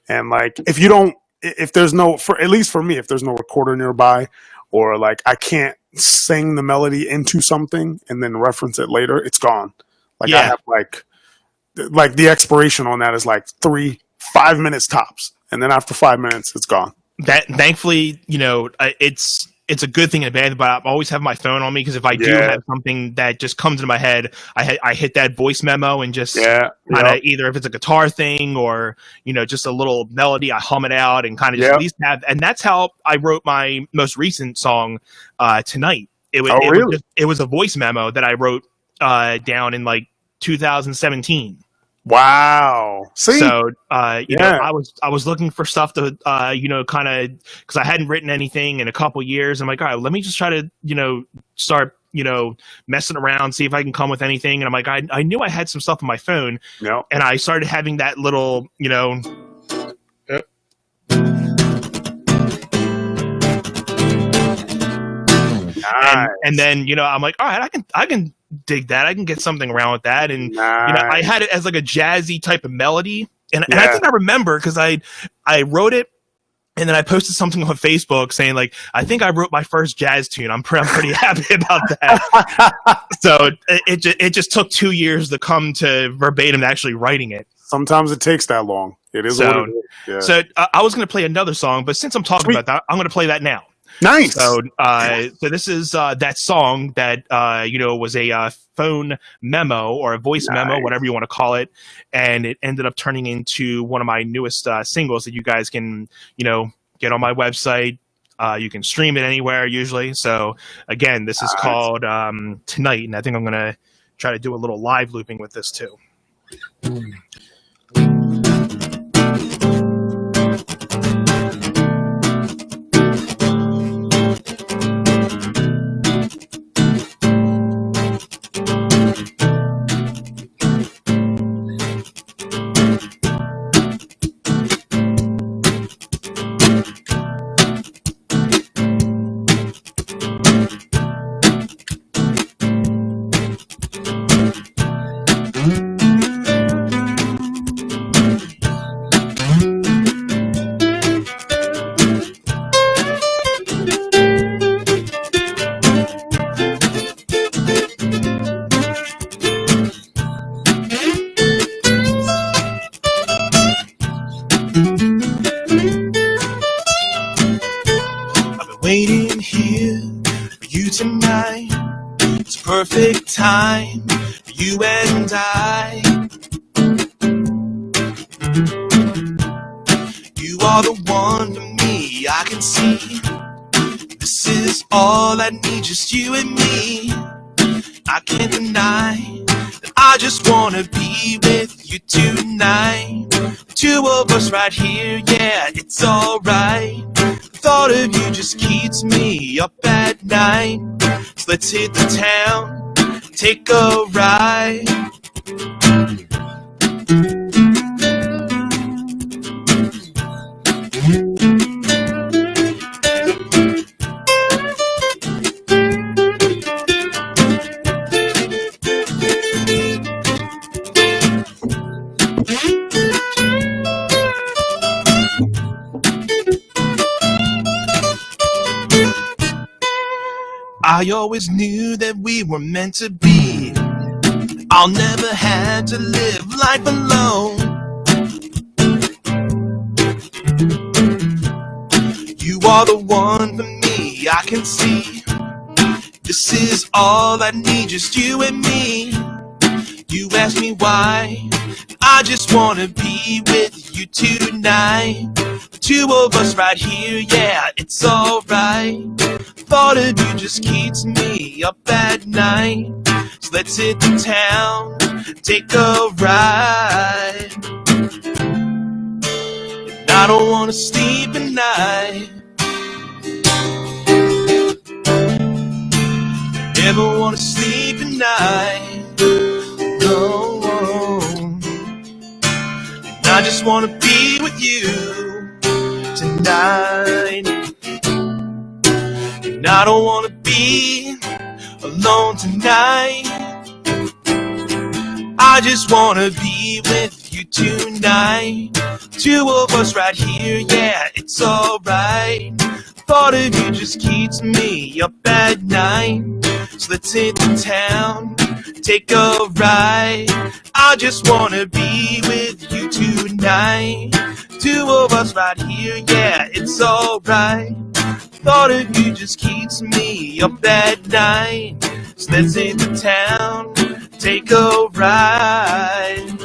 and like if there's no, at least for me, if there's no recorder nearby, or like I can't sing the melody into something and then reference it later, it's gone. Like I have like the expiration on that is like 5 minutes tops, and then after 5 minutes, it's gone. That thankfully, it's a good thing and a bad, but I always have my phone on me because if I do have something that just comes into my head, I hit that voice memo and just kind of either if it's a guitar thing or just a little melody, I hum it out and kind of just at least have. And that's how I wrote my most recent song, Tonight. It was a voice memo that I wrote down in like 2017. Wow. See? So, I was looking for stuff to, kind of, because I hadn't written anything in a couple years. I'm like, all right, let me just try to, start, messing around, see if I can come with anything. And I'm like, I knew I had some stuff on my phone. Yep. And I started having that little, Nice. and then, I'm like, all right, I can dig that. I can get something around with that. And I had it as like a jazzy type of melody. And I think I remember because I wrote it and then I posted something on Facebook saying like, I think I wrote my first jazz tune. I'm pretty happy about that. So it just took 2 years to come to verbatim to actually writing it. Sometimes it takes that long. It is what it is. Yeah. So I was going to play another song, but since I'm talking about that, I'm going to play that now. Nice. So this is that song that was a phone memo or a voice memo, whatever you want to call it, and it ended up turning into one of my newest singles that you guys can get on my website. You can stream it anywhere usually. So again, this is called Tonight, and I think I'm gonna try to do a little live looping with this too. Waiting here for you tonight. It's perfect time for you and I. You are the one for me, I can see. This is all I need, just you and me. I can't deny that I just wanna be with you tonight. The two of us right here, yeah, it's alright. Thought of you just keeps me up at night. So let's hit the town, take a ride. I always knew that we were meant to be. I'll never have to live life alone. You are the one for me, I can see. This is all I need, just you and me. You ask me why, I just wanna be with you tonight. The two of us right here, yeah, it's alright. Thought of you just keeps me up at night. So let's hit the town, take a ride. don't wanna sleep at night. Never wanna sleep at night. No. And I just wanna be with you tonight. And I don't wanna be alone tonight. I just wanna be with you tonight. Two of us right here, yeah, it's alright. Thought of you just keeps me up at night. So let's hit the town, take a ride. I just wanna be with you tonight. Two of us right here, yeah, it's alright. Thought of you just keeps me up at night. So let's hit the town, take a ride.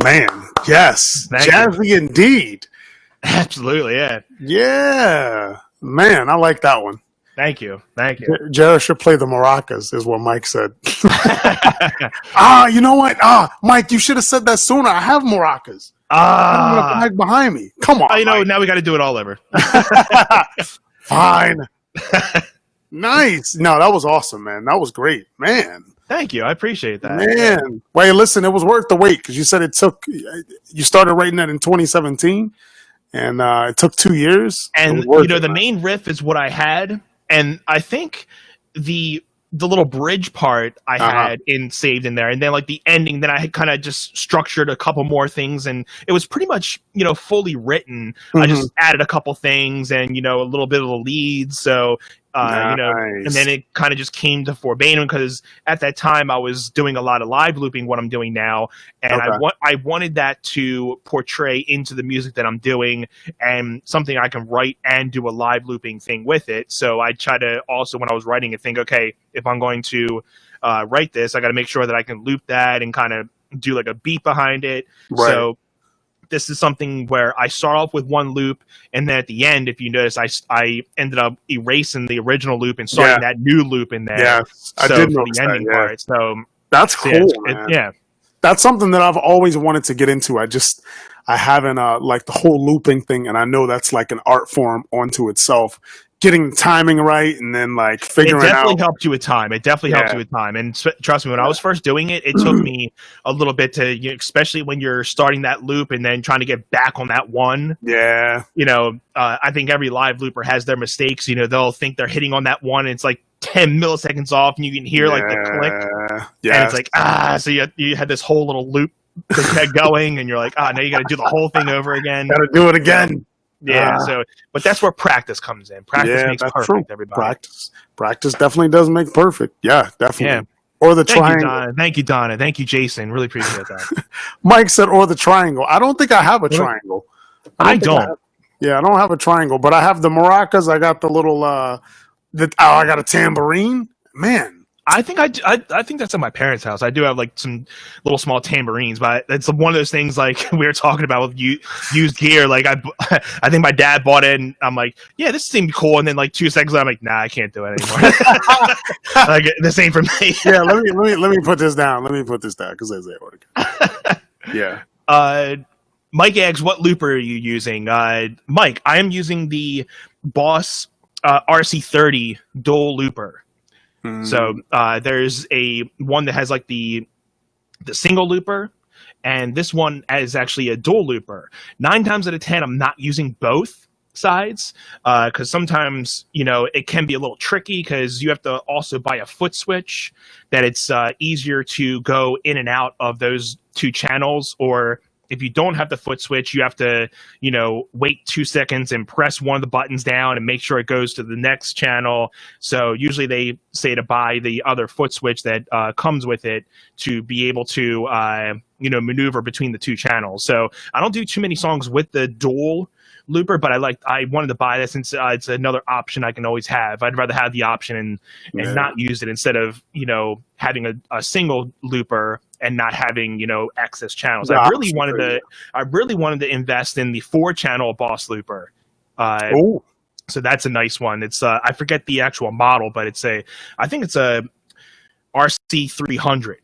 Man, yes. Thank Jazzy indeed. Absolutely, yeah. Yeah. Man, I like that one. Thank you. Thank you. Jeiris should play the maracas, is what Mike said. You know what? Mike, you should have said that sooner. I have maracas. Mike behind me. Come on. You know, Mike. now we got to do it all over. Fine. Nice. No, that was awesome, man. That was great, man. Thank you. I appreciate that. Man. Wait, listen, it was worth the wait because you said you started writing that in 2017 and it took 2 years. And, the main riff is what I had. And I think the little bridge part I had saved in there. And then like the ending, then I had kind of just structured a couple more things. And it was pretty much, fully written. I just added a couple things and, a little bit of the leads. So, and then it kind of just came to verbatim because at that time I was doing a lot of live looping, what I'm doing now. And I wanted that to portray into the music that I'm doing and something I can write and do a live looping thing with it. So I try to also, when I was writing it, think, okay, if I'm going to write this, I got to make sure that I can loop that and kind of do like a beat behind it. Right. So this is something where I start off with one loop, and then at the end, if you notice, I ended up erasing the original loop and starting that new loop in there. Yeah, I did notice the ending part. So that's cool, man. That's something that I've always wanted to get into. I haven't like the whole looping thing, and I know that's like an art form onto itself. getting the timing right, and then like It figuring definitely out. helped you with time. It definitely helps you with time. And trust me, when I was first doing it, it took me a little bit to, especially when you're starting that loop and then trying to get back on that one. Yeah. I think every live looper has their mistakes. They'll think they're hitting on that one, and it's like 10 milliseconds off, and you can hear like the click, and it's like so you had this whole little loop that you had going, and you're like, now you got to do the whole thing over again. Got to do it again. Yeah, but that's where practice comes in. Practice makes perfect, true. Everybody. Practice definitely does make perfect. Yeah, definitely. Yeah. Or the triangle. Thank you, Donna. Thank you, Jason. Really appreciate that. Mike said, or the triangle. I don't think I have a triangle. I don't. I don't have a triangle, but I have the maracas. I got the little, I got a tambourine. Man. I think I think that's at my parents' house. I do have like some little small tambourines, but it's one of those things like we were talking about with used gear. Like I think my dad bought it, and I'm like, yeah, this seemed cool. And then like 2 seconds later, I'm like, nah, I can't do it anymore. Like this ain't for me. Yeah, let me put this down. Let me put this down because yeah. Mike asks, what looper are you using? Mike, I am using the Boss RC30 dual looper. So there's a one that has like the single looper, and this one is actually a dual looper. 9 times out of 10, I'm not using both sides because sometimes it can be a little tricky because you have to also buy a foot switch that it's easier to go in and out of those 2 channels, or if you don't have the foot switch, you have to, wait 2 seconds and press one of the buttons down and make sure it goes to the next channel. So usually they say to buy the other foot switch that comes with it to be able to, maneuver between the 2 channels. So I don't do too many songs with the dual looper, but I wanted to buy this since it's another option I can always have. I'd rather have the option and not use it instead of, having a single looper and not having access channels. I really wanted to invest in the 4-channel Boss looper. So that's a nice one. It's I forget the actual model, but I think it's a RC300.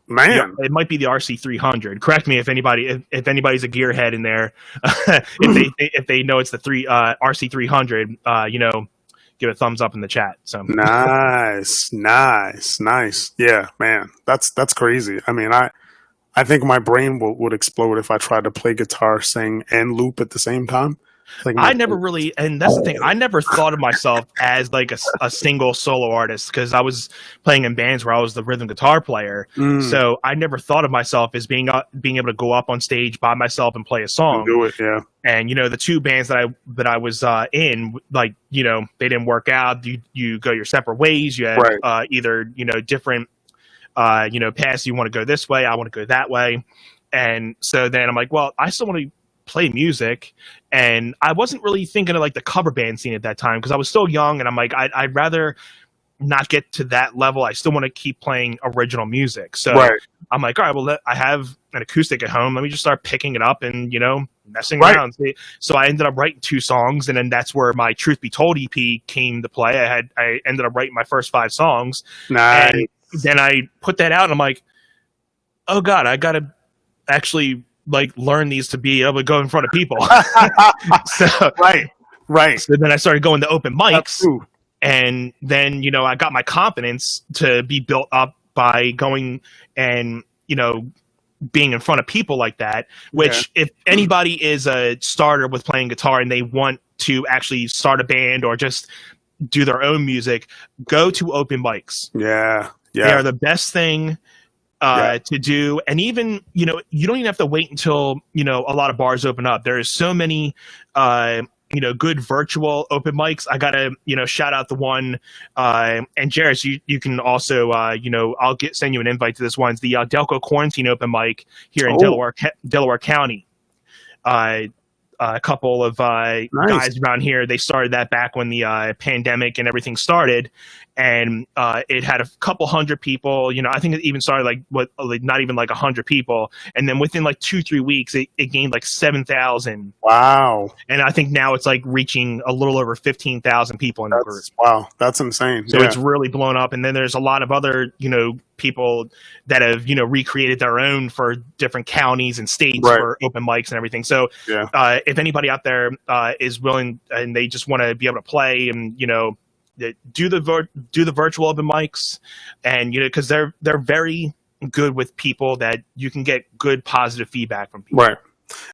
Man, yeah, it might be the RC300. Correct me if anybody's a gearhead in there. if they know it's the RC300, give a thumbs up in the chat. So nice. Yeah, man, that's crazy. I mean, I think my brain would explode if I tried to play guitar, sing, and loop at the same time. I never really, and that's the thing, I never thought of myself as like a single solo artist because I was playing in bands where I was the rhythm guitar player. So I never thought of myself as being able to go up on stage by myself and play a song. Do it, yeah. And the 2 bands that I was in, like they didn't work out. You go your separate ways. You have either different paths. You want to go this way, I want to go that way, and so then I'm like, well, I still want to play music, and I wasn't really thinking of like the cover band scene at that time because I was still young, and I'm like, I'd rather not get to that level. I still want to keep playing original music. So I'm like, all right, well, I have an acoustic at home. Let me just start picking it up and messing around. So I ended up writing 2 songs, and then that's where my Truth Be Told EP came to play. I ended up writing my first 5 songs. Nice. And then I put that out, and I'm like, oh God, I gotta actually like learn these to be able to go in front of people. So So then I started going to open mics, and then I got my confidence to be built up by going and being in front of people like that. Which if anybody is a starter with playing guitar and they want to actually start a band or just do their own music, go to open mics. They are the best thing to do. And even you don't even have to wait until a lot of bars open up. There is so many good virtual open mics. I gotta shout out the one and Jeiris, you can also I'll send you an invite to this one. It's the Delco Quarantine open mic here in Delaware County. A couple of guys around here, they started that back when the pandemic and everything started, and it had a couple hundred people. I think it even started like not even like 100 people, and then within like 2-3 weeks it gained like 7,000. Wow. And I think now it's like reaching a little over 15,000 people in the group. Wow, that's insane. So it's really blown up. And then there's a lot of other people that have, recreated their own for different counties and states Right. for open mics and everything. So Yeah. if anybody out there is willing and they just want to be able to play and, do the virtual open mics, and, because they're very good with people that you can get good positive feedback from people. Right.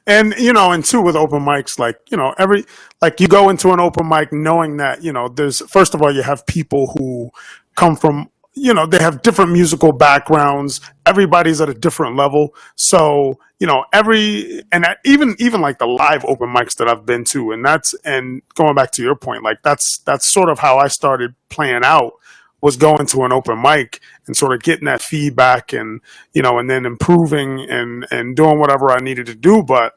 And, and too, with open mics, like, you go into an open mic knowing that, there's, first of all, you have people who come from, they have different musical backgrounds. Everybody's at a different level. So, even like the live open mics that I've been to, and going back to your point, like that's sort of how I started playing out, was going to an open mic and sort of getting that feedback, and and then improving and doing whatever I needed to do. But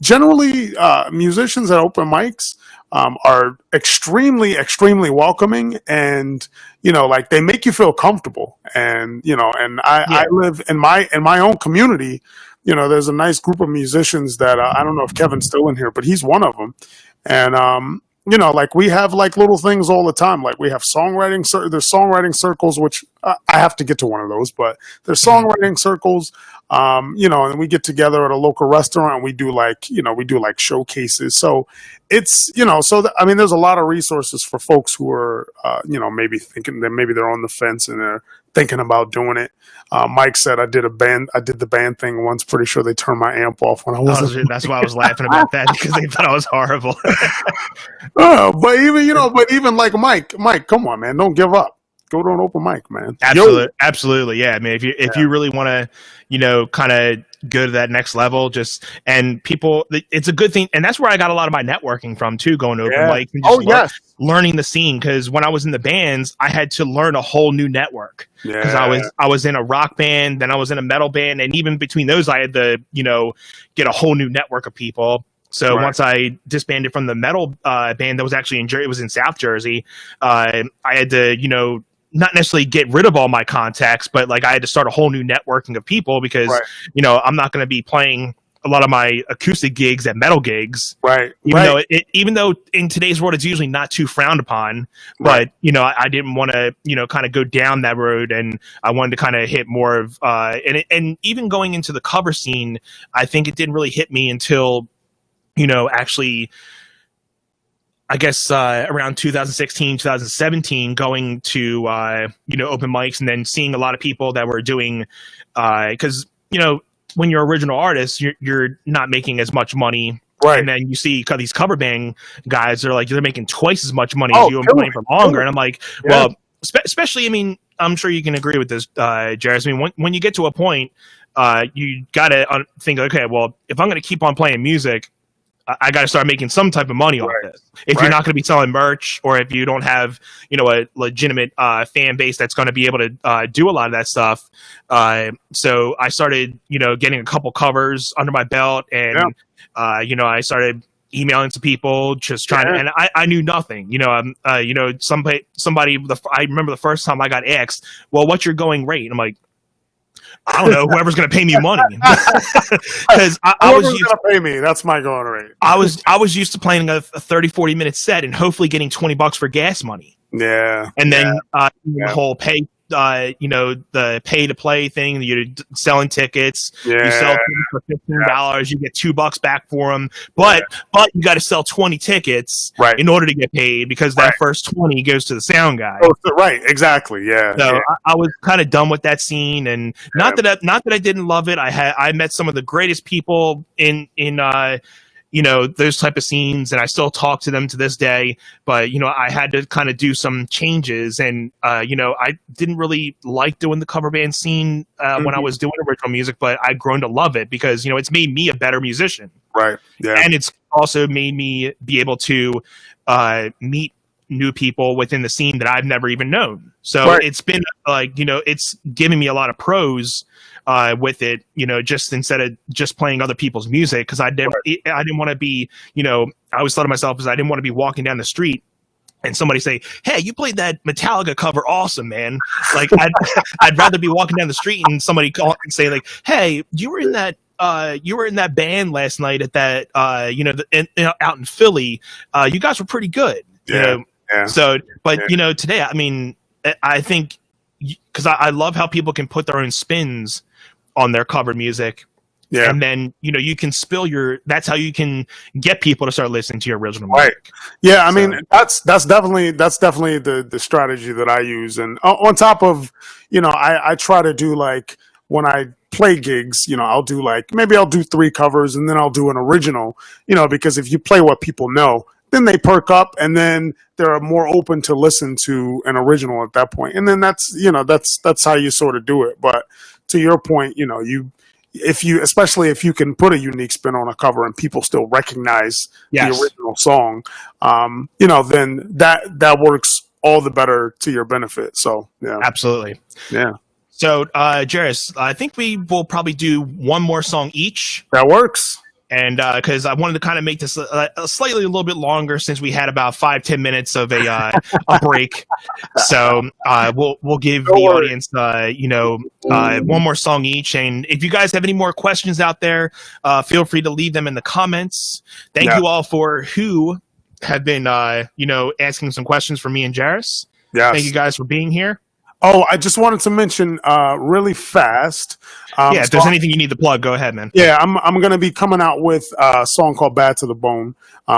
generally, musicians at open mics are extremely welcoming, and like they make you feel comfortable. And I live in my own community. There's a nice group of musicians that I don't know if Kevin's still in here, but he's one of them. And like we have like little things all the time. Like we have there's songwriting circles, which I have to get to one of those, but there's songwriting circles. And we get together at a local restaurant and we do like showcases. So it's, there's a lot of resources for folks who are, maybe thinking that maybe they're on the fence and they're thinking about doing it. Mike said I did the band thing once. Pretty sure they turned my amp off when I was. That's why I was laughing about that, because they thought I was horrible. But even like Mike, come on, man, don't give up. Go to an open mic, man. Absolutely, yeah. I mean, if you really want to, kind of go to that next level, and people, it's a good thing, and that's where I got a lot of my networking from too, going to open mics and learning the scene. Because when I was in the bands, I had to learn a whole new network. Because I was in a rock band, then I was in a metal band, and even between those, I had to get a whole new network of people. So once I disbanded from the metal band that was actually it was in South Jersey, I had to not necessarily get rid of all my contacts, but like I had to start a whole new networking of people, because I'm not going to be playing a lot of my acoustic gigs at metal gigs, even though in today's world it's usually not too frowned upon, but I didn't want to kind of go down that road, and I wanted to kind of hit more of and even going into the cover scene, I think it didn't really hit me until actually, I guess around 2016, 2017, going to open mics, and then seeing a lot of people that were doing, because when you're an original artist, you're not making as much money, and then you see these cover band guys, they're making twice as much money as you and playing for longer, and I'm like, well, especially, I mean, I'm sure you can agree with this, Jeiris. I mean, when you get to a point, you gotta think, okay, well, if I'm gonna keep on playing music, I got to start making some type of money off this. If you're not going to be selling merch, or if you don't have, a legitimate fan base that's going to be able to do a lot of that stuff. So I started, getting a couple covers under my belt, and, I started emailing to people, just trying to, and I knew nothing, somebody, I remember the first time I got asked, well, what's your going rate? And I'm like, I don't know, whoever's going to pay me money. Because I was used to pay me. That's my going rate. I was used to playing a 30, 40 minute set and hopefully getting $20 for gas money. Yeah. And then the whole pay, the pay to play thing, you're selling tickets, you sell for $15, you get $2 back for them, but you got to sell 20 tickets in order to get paid, because that first 20 goes to the sound guy. Right, exactly, yeah. So I was kind of done with that scene, and not that I didn't love it. I met some of the greatest people in those type of scenes, and I still talk to them to this day. But I had to kind of do some changes, and I didn't really like doing the cover band scene when I was doing original music, but I've grown to love it, because it's made me a better musician, right? Yeah, and it's also made me be able to meet new people within the scene that I've never even known. So it's been like, it's given me a lot of pros with it, just instead of just playing other people's music. Cause I didn't want to be, I always thought of myself as I didn't want to be walking down the street and somebody say, hey, you played that Metallica cover awesome, man. Like I'd rather be walking down the street and somebody call and say like, hey, you were in that band last night at that, out in Philly. You guys were pretty good. So, but today, I mean, I think, because I love how people can put their own spins on their cover music. Yeah. And then, you can that's how you can get people to start listening to your original Right. music. Yeah. I mean, that's definitely the strategy that I use. And on top of, I try to do, like, when I play gigs, I'll do, like, maybe I'll do 3 covers and then I'll do an original, because if you play what people know, then they perk up and then they're more open to listen to an original at that point. And then that's how you sort of do it. But to your point, especially if you can put a unique spin on a cover and people still recognize the original song, then that works all the better to your benefit. So yeah, absolutely. Yeah. So Jeiris, I think we will probably do one more song each. That works. And because I wanted to kind of make this a little bit longer, since we had about 5-10 minutes of a break. So we'll give the audience one more song each. And if you guys have any more questions out there, feel free to leave them in the comments. Thank you all who have been asking some questions for me and Jeiris. Yes. Thank you guys for being here. Oh, I just wanted to mention really fast. If there's anything you need to plug, go ahead, man. Yeah, I'm going to be coming out with a song called Bad to the Bone,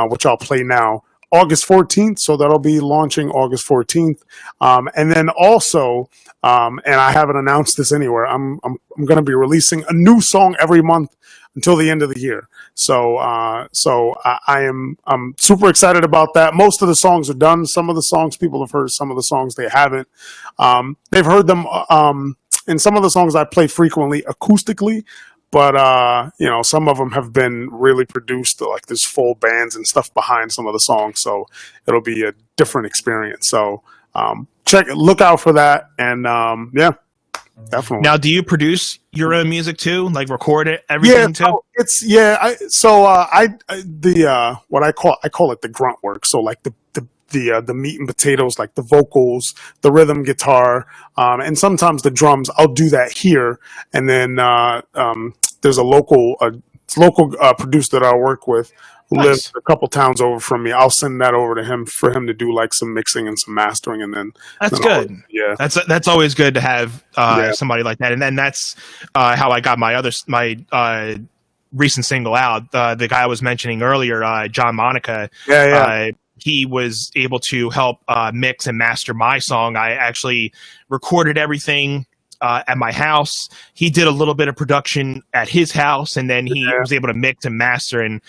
which I'll play now, August 14th. So that'll be launching August 14th. And then also, and I haven't announced this anywhere, I'm going to be releasing a new song every month until the end of the year. So I'm super excited about that. Most of the songs are done. Some of the songs people have heard, some of the songs they haven't. They've heard them. And some of the songs I play frequently acoustically, but some of them have been really produced. Like there's full bands and stuff behind some of the songs, so it'll be a different experience. So look out for that, and yeah. Definitely. Now, do you produce your own music too? Like record it, everything too? What I call it the grunt work. So like the meat and potatoes, like the vocals, the rhythm guitar, and sometimes the drums. I'll do that here, and then there's a local producer that I work with who lives a couple towns over from me. I'll send that over to him for him to do like some mixing and some mastering, and then that's good. Yeah, that's always good to have somebody like that, and then that's how I got my recent single out. The guy I was mentioning earlier, John Monica. He was able to help mix and master my song. I actually recorded everything at my house. He did a little bit of production at his house, and then he was able to mix and master. And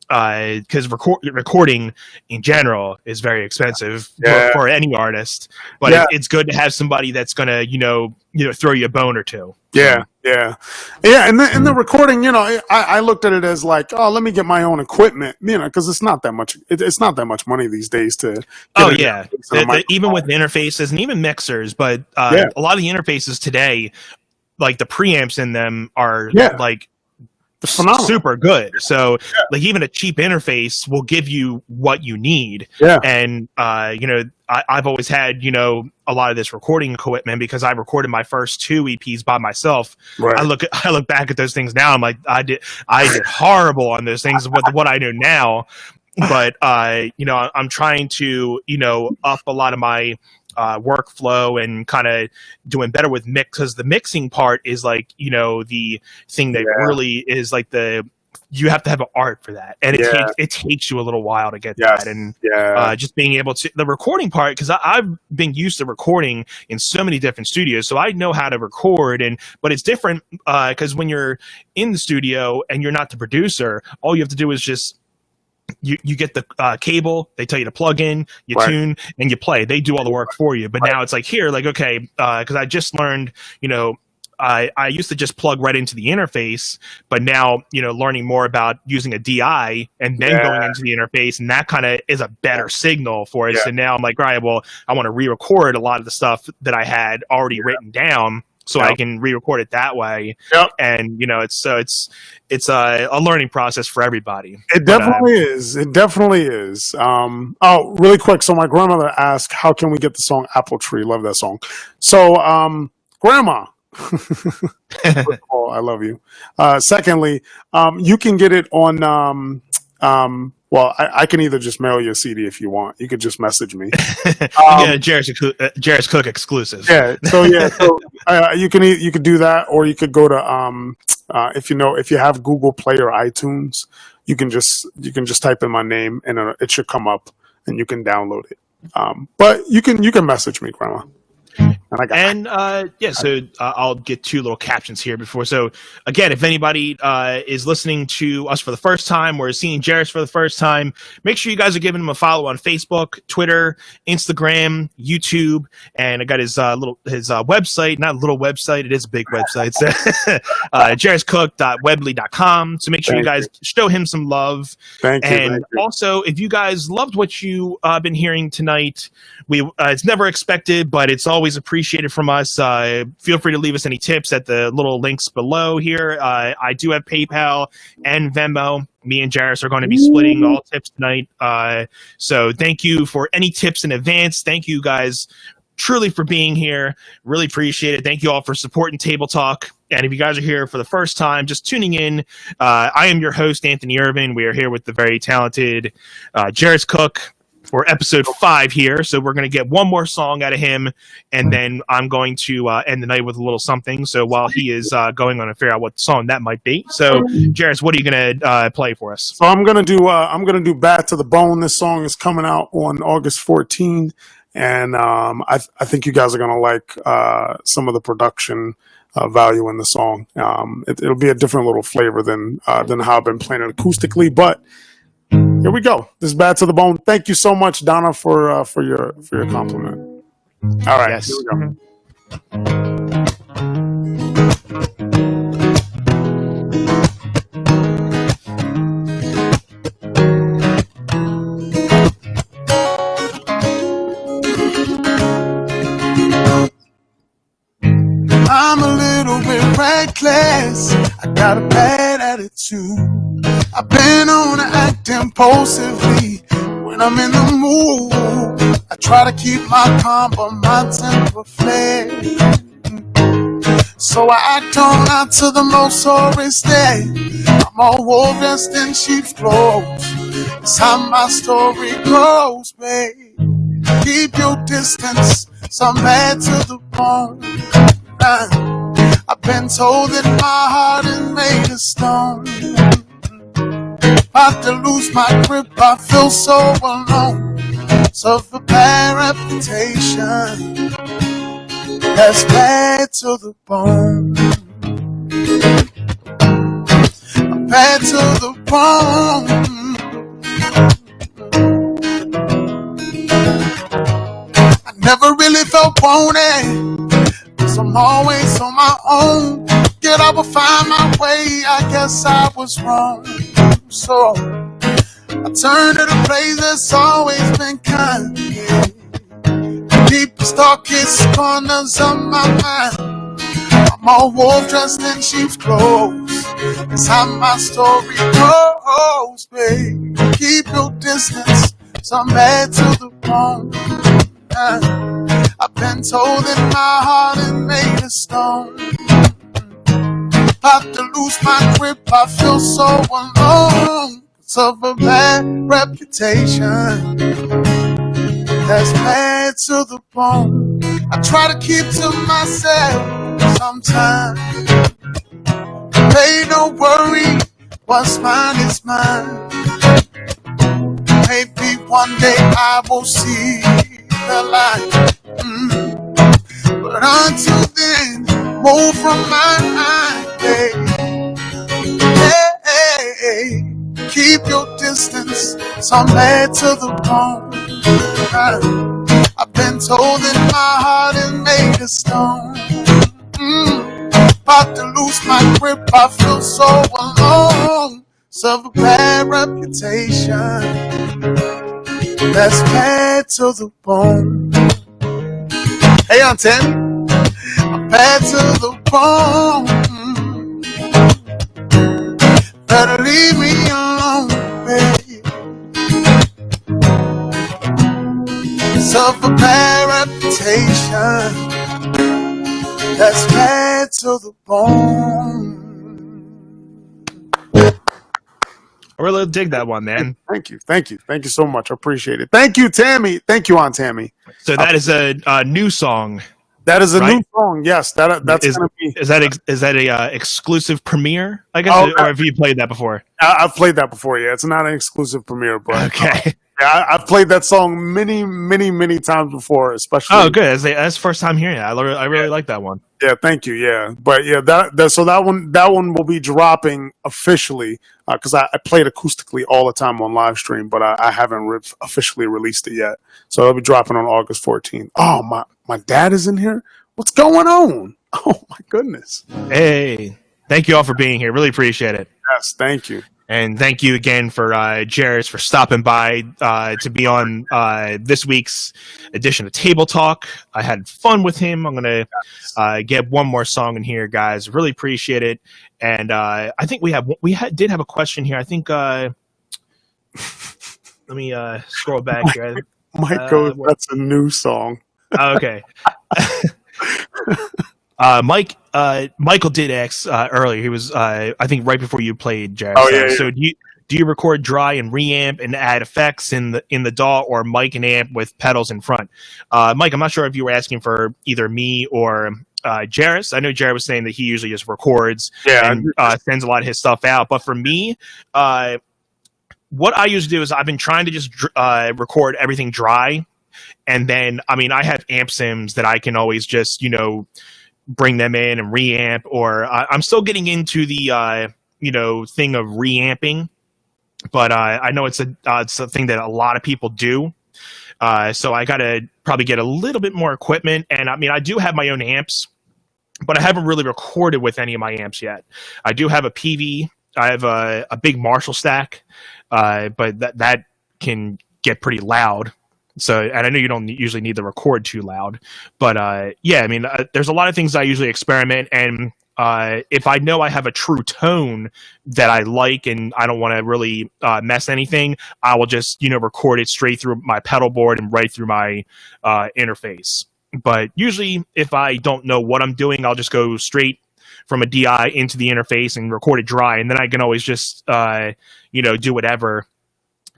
because recording in general is very expensive for any artist, but it's good to have somebody that's gonna throw you a bone or two. Yeah. And the recording, I looked at it as like, oh, let me get my own equipment, because it's not that much. It's not that much money these days to. Even with interfaces and even mixers, but a lot of the interfaces today, like the preamps in them are like super good. So like even a cheap interface will give you what you need. And I've always had a lot of this recording equipment because I recorded my first 2 EPs by myself. I look back at those things now, I'm like, I did horrible on those things with what I know now. But I'm trying to up a lot of my workflow and kind of doing better with mix, because the mixing part is like the thing that really is like you have to have an art for that, and it takes you a little while to get that, and just being able to the recording part, because I've been used to recording in so many different studios, so I know how to record, but it's different because when you're in the studio and you're not the producer, all you have to do is just you get the cable, they tell you to plug in, you tune, and you play. They do all the work for you. But now it's like here, like, okay, because I just learned, I used to just plug right into the interface, but now, learning more about using a DI and then going into the interface, and that kind of is a better signal for it. So now I'm like, all right, well, I want to re-record a lot of the stuff that I had already written down, so I can re-record it that way. And it's a learning process for everybody. It definitely is. It definitely is. Really quick. So my grandmother asked, how can we get the song Apple Tree? Love that song. So, Grandma, I love you. Secondly, you can get it on Well, I can either just mail you a CD if you want. You could just message me. You get a Jeiris Cook exclusive. Yeah. So you could do that, or you could go to if you have Google Play or iTunes, you can just type in my name and it should come up and you can download it. But you can message me, Grandma. So I'll get two little captions here before. So again, if anybody is listening to us for the first time or is seeing Jeiris for the first time, make sure you guys are giving him a follow on Facebook, Twitter, Instagram, YouTube, and I got his website, not a little website, it is a big website. JeirisCook.weebly.com. So make sure you guys show him some love. Thank you. And also, if you guys loved what you been hearing tonight, it's never expected, but it's always appreciated from us. Feel free to leave us any tips at the little links below here. I do have PayPal and Venmo. Me and Jeiris are going to be splitting all tips tonight. So thank you for any tips in advance. Thank you guys truly for being here. Really appreciate it. Thank you all for supporting Table Talk. And if you guys are here for the first time, just tuning in, I am your host, Anthony Irvin. We are here with the very talented Jeiris Cook for episode 5 here. So we're going to get one more song out of him, and then I'm going to end the night with a little something. So while he is going on to figure out what song that might be. So Jeiris, what are you going to play for us? So I'm going to do Bad to the Bone. This song is coming out on August 14th. And I think you guys are going to like some of the production value in the song. It'll be a different little flavor than how I've been playing it acoustically, but here we go. This is Bad to the Bone. Thank you so much, Donna, for your compliment. All right, yes. Here we go. I'm a little bit reckless. I got a bad attitude. I've been on to act impulsively when I'm in the mood. I try to keep my calm, but my temper flares. So I act on out to the most sorest day. I'm all wool dressed in sheep's clothes. That's how my story goes, babe. Keep your distance, some bad to the bone. I've been told that my heart is made of stone. About to lose my grip, I feel so alone. Suffer bad reputation, that's bad to the bone. Bad to the bone. I never really felt wanted, 'cause I'm always on my own. Yet I will find my way, I guess I was wrong. So I turn to the place that's always been kind. Deepest, darkest corners of my mind. I'm all wolf dressed in sheep's clothes. That's how my story goes, babe. Keep your distance, some bad to the bone. I've been told that my heart is made of stone. About to lose my grip, I feel so alone. Of a bad reputation, that's bad to the bone. I try to keep to myself sometimes. Hey, don't worry, what's mine is mine. Maybe one day I will see the light. But until then, move from my mind, hey. Keep your distance, some bad to the bone. I've been told that my heart is made of stone. About to lose my grip, I feel so alone. Suffer bad reputation, that's bad to the bone. Hey, I'm Tammy. I'm bad to the bone. Better leave me alone, baby. Suffer bad reputation, that's bad to the bone. I really dig that one, man. Thank you so much. I appreciate it. Thank you, Tammy. Thank you, Aunt Tammy. So that is a new song. That is a right? new song. Yes, that's gonna be. Is that a exclusive premiere? I guess, or have you played that before? I've played that before. Yeah, it's not an exclusive premiere, but okay. Yeah, I've played that song many times before, especially. Oh, good. That's first time hearing it. I really like that one. Yeah, thank you. Yeah, but yeah, that one will be dropping officially because I played acoustically all the time on live stream, but I haven't officially released it yet. So it'll be dropping on August 14th. Oh, my dad is in here. What's going on? Oh my goodness. Hey, thank you all for being here. Really appreciate it. Yes, thank you. And thank you again for Jeiris for stopping by to be on this week's edition of Table Talk. I had fun with him. I'm going to get one more song in here, guys. Really appreciate it. And I think we did have a question here. I think let me scroll back here. Mike goes, that's a new song. Okay. Michael did ask earlier. He was, I think, right before you played, Jeiris. Oh, yeah. So do you record dry and reamp and add effects in the DAW, or mic and amp with pedals in front? Mike, I'm not sure if you were asking for either me or Jeiris. I know Jeiris was saying that he usually just records and sends a lot of his stuff out. But for me, what I usually do is I've been trying to just record everything dry. And then, I mean, I have amp sims that I can always just, bring them in and reamp, or I'm still getting into the thing of reamping, but I know it's a thing that a lot of people do, so I gotta probably get a little bit more equipment. And I mean, I do have my own amps, but I haven't really recorded with any of my amps yet. I do have a PV. I have a big Marshall stack, but that can get pretty loud. So, and I know you don't usually need the record too loud, but yeah, I mean, there's a lot of things I usually experiment, and if I know I have a true tone that I like and I don't want to really mess anything, I will just record it straight through my pedal board and right through my interface. But usually, if I don't know what I'm doing, I'll just go straight from a DI into the interface and record it dry, and then I can always just do whatever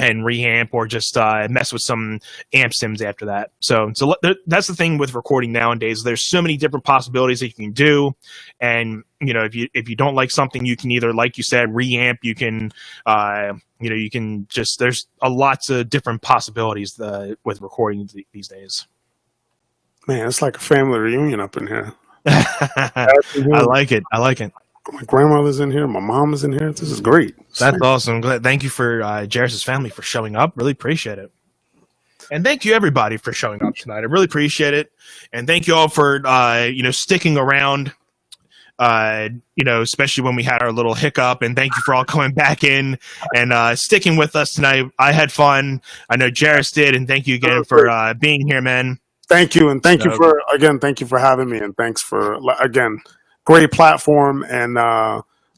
and reamp, or just mess with some amp sims after that. So that's the thing with recording nowadays. There's so many different possibilities that you can do, and if you don't like something, you can either, like you said, reamp. You can you can just, there's lots of different possibilities with recording these days. Man, it's like a family reunion up in here. I like it. My grandmother's in here. My mom is in here. This is great. That's awesome. Thank you for Jeiris' family for showing up. Really appreciate it. And thank you, everybody, for showing up tonight. I really appreciate it. And thank you all for, sticking around, especially when we had our little hiccup. And thank you for all coming back in and sticking with us tonight. I had fun. I know Jeiris did. And thank you again for being here, man. Thank you. And thank you for having me. And thanks for, again, great platform, and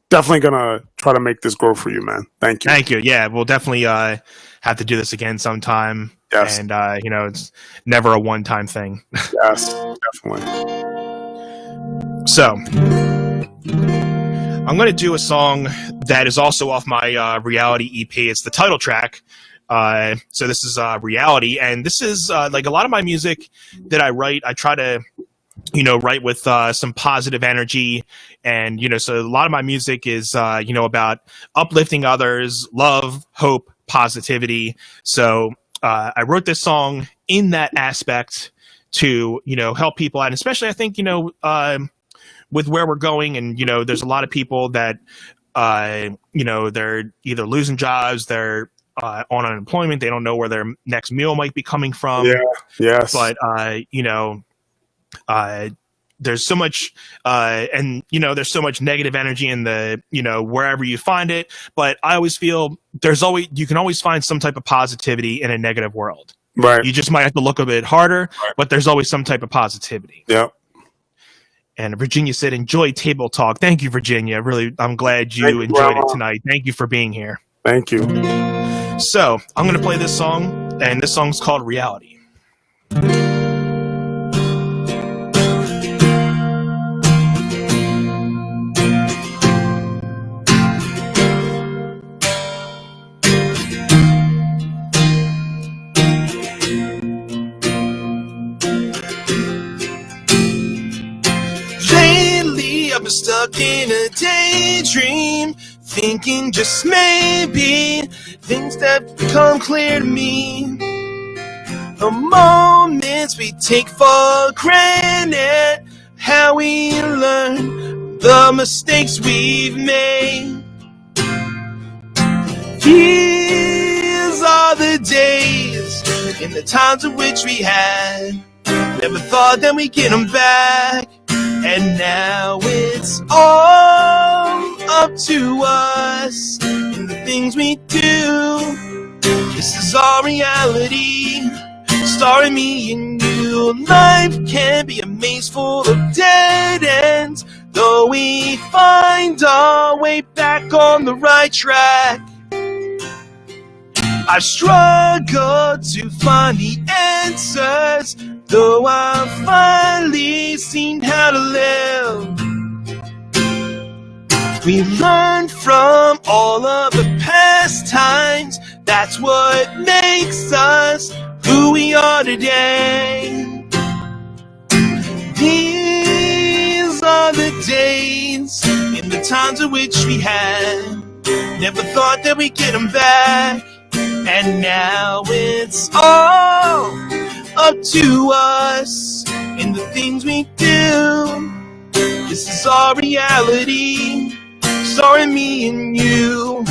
definitely gonna try to make this grow for you, man. Thank you. Thank you. Yeah, we'll definitely have to do this again sometime. Yes. And it's never a one-time thing. Yes, definitely. So I'm gonna do a song that is also off my Reality EP. It's the title track. So this is Reality, and this is like a lot of my music that I write. I try to write with some positive energy, and so a lot of my music is about uplifting others, love, hope, positivity. So I wrote this song in that aspect to help people out, and especially I think with where we're going, and there's a lot of people that they're either losing jobs, they're on unemployment, they don't know where their next meal might be coming from. Yeah. Yes. But there's so much there's so much negative energy in the wherever you find it, but I always feel you can always find some type of positivity in a negative world. Right. You just might have to look a bit harder, but there's always some type of positivity. Yeah. And Virginia said, enjoy Table Talk. Thank you, Virginia. Really, I'm glad you enjoyed it tonight. Thank you for being here. Thank you. So I'm going to play this song, and this song's called Reality. I've been stuck in a daydream, thinking just maybe things that become clear to me. The moments we take for granted, how we learn the mistakes we've made. These are the days and the times in which we had. Never thought that we'd get them back. And now it's all up to us and the things we do. This is our reality, starring me and you. Life can be a maze full of dead ends, though we find our way back on the right track. I struggle to find the answers, though I've finally seen how to live. We learn from all of the past times, that's what makes us who we are today. These are the days and the times in which we had. Never thought that we'd get them back. And now it's all up to us and the things we do. This is our reality, starring me and you.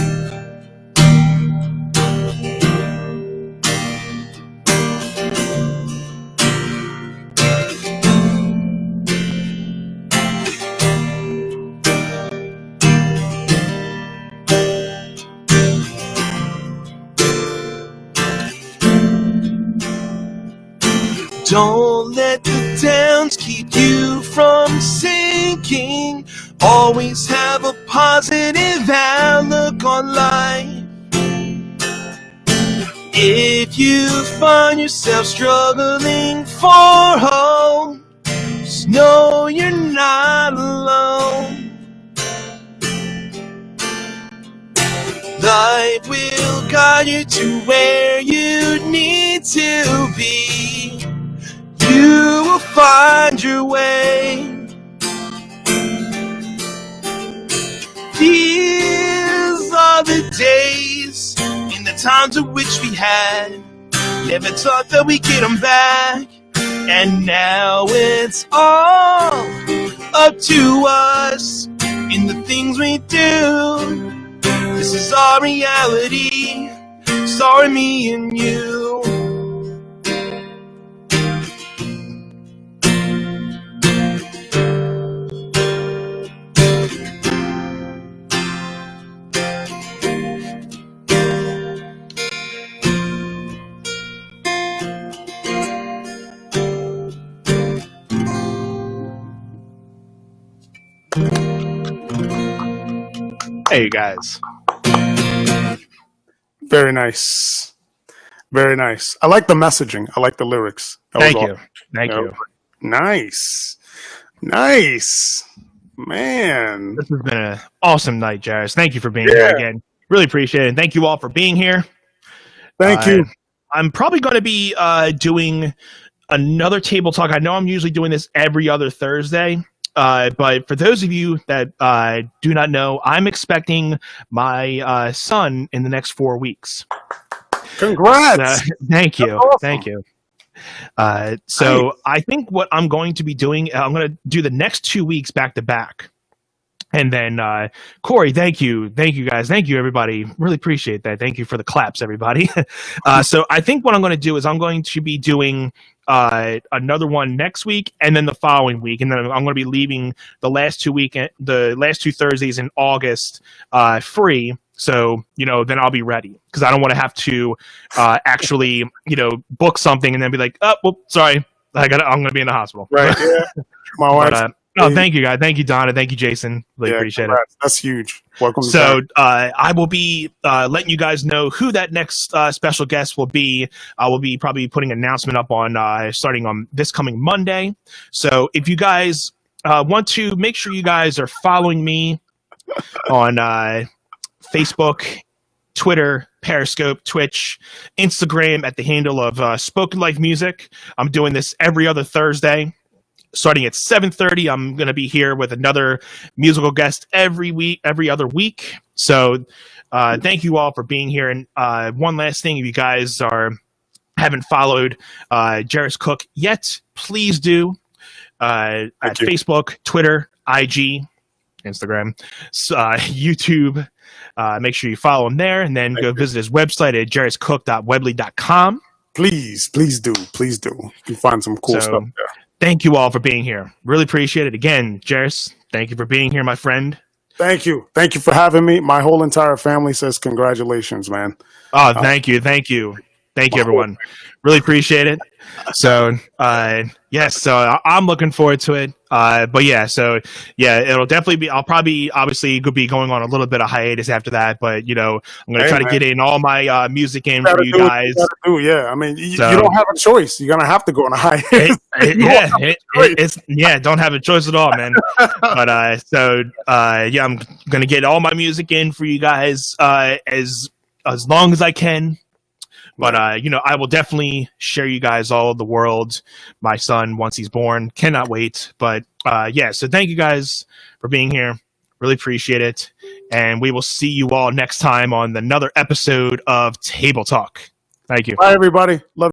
Don't let the downs keep you from sinking. Always have a positive outlook on life. If you find yourself struggling for hope, just know you're not alone. Life will guide you to where you need to be. You will find your way. These are the days and the times in which we had. Never thought that we'd get them back. And now it's all up to us in the things we do. This is our reality, starring me and you. Hey, guys. Very nice. Very nice. I like the messaging. I like the lyrics. Thank you. Thank you. Nice. Nice. Man. This has been an awesome night, Jeiris. Thank you for being here again. Really appreciate it. And thank you all for being here. Thank you. I'm probably going to be doing another table talk. I know I'm usually doing this every other Thursday. But for those of you that do not know, I'm expecting my son in the next 4 weeks. Congrats! Thank you. Awesome. Thank you. So I think what I'm going to be doing, I'm going to do the next 2 weeks back to back. And then Corey, thank you guys, thank you everybody, really appreciate that. Thank you for the claps, everybody. So I think what I'm going to do is I'm going to be doing another one next week and then the following week, and then I'm going to be leaving the last 2 Thursdays in August free. So, then I'll be ready, because I don't want to have to actually, book something and then be like, oh, well, sorry, I'm going to be in the hospital. Right. Yeah. My wife. No, thank you, guys. Thank you, Donna. Thank you, Jason. Really appreciate congrats. It. That's huge. Welcome. So I will be letting you guys know who that next special guest will be. I will be probably putting an announcement up on starting on this coming Monday. So if you guys want to, make sure you guys are following me on Facebook, Twitter, Periscope, Twitch, Instagram at the handle of Spoken Life Music. I'm doing this every other Thursday. starting at 7:30. I'm going to be here with another musical guest every other week. So thank you all for being here. And one last thing, if you guys haven't followed Jeiris Cook yet, please do. At Facebook, Twitter, IG, Instagram, YouTube. Make sure you follow him there, and then go visit his website at jeiriscook.weebly.com. Please do. You can find some cool stuff there. Thank you all for being here. Really appreciate it. Again, Jeiris, thank you for being here, my friend. Thank you for having me. My whole entire family says congratulations, man. Oh, thank you, everyone. Really appreciate it. So, yes, so I'm looking forward to it. But yeah, so yeah, it'll definitely be. I'll probably obviously could be going on a little bit of hiatus after that, but I'm gonna try to get in all my music in for you guys. Yeah, I mean, you don't have a choice. You're gonna have to go on a hiatus. Don't have a choice at all, man. But I'm gonna get all my music in for you guys as long as I can. But, I will definitely share you guys all the world. My son, once he's born, cannot wait. But, so thank you guys for being here. Really appreciate it. And we will see you all next time on another episode of Table Talk. Thank you. Bye, everybody. Love you.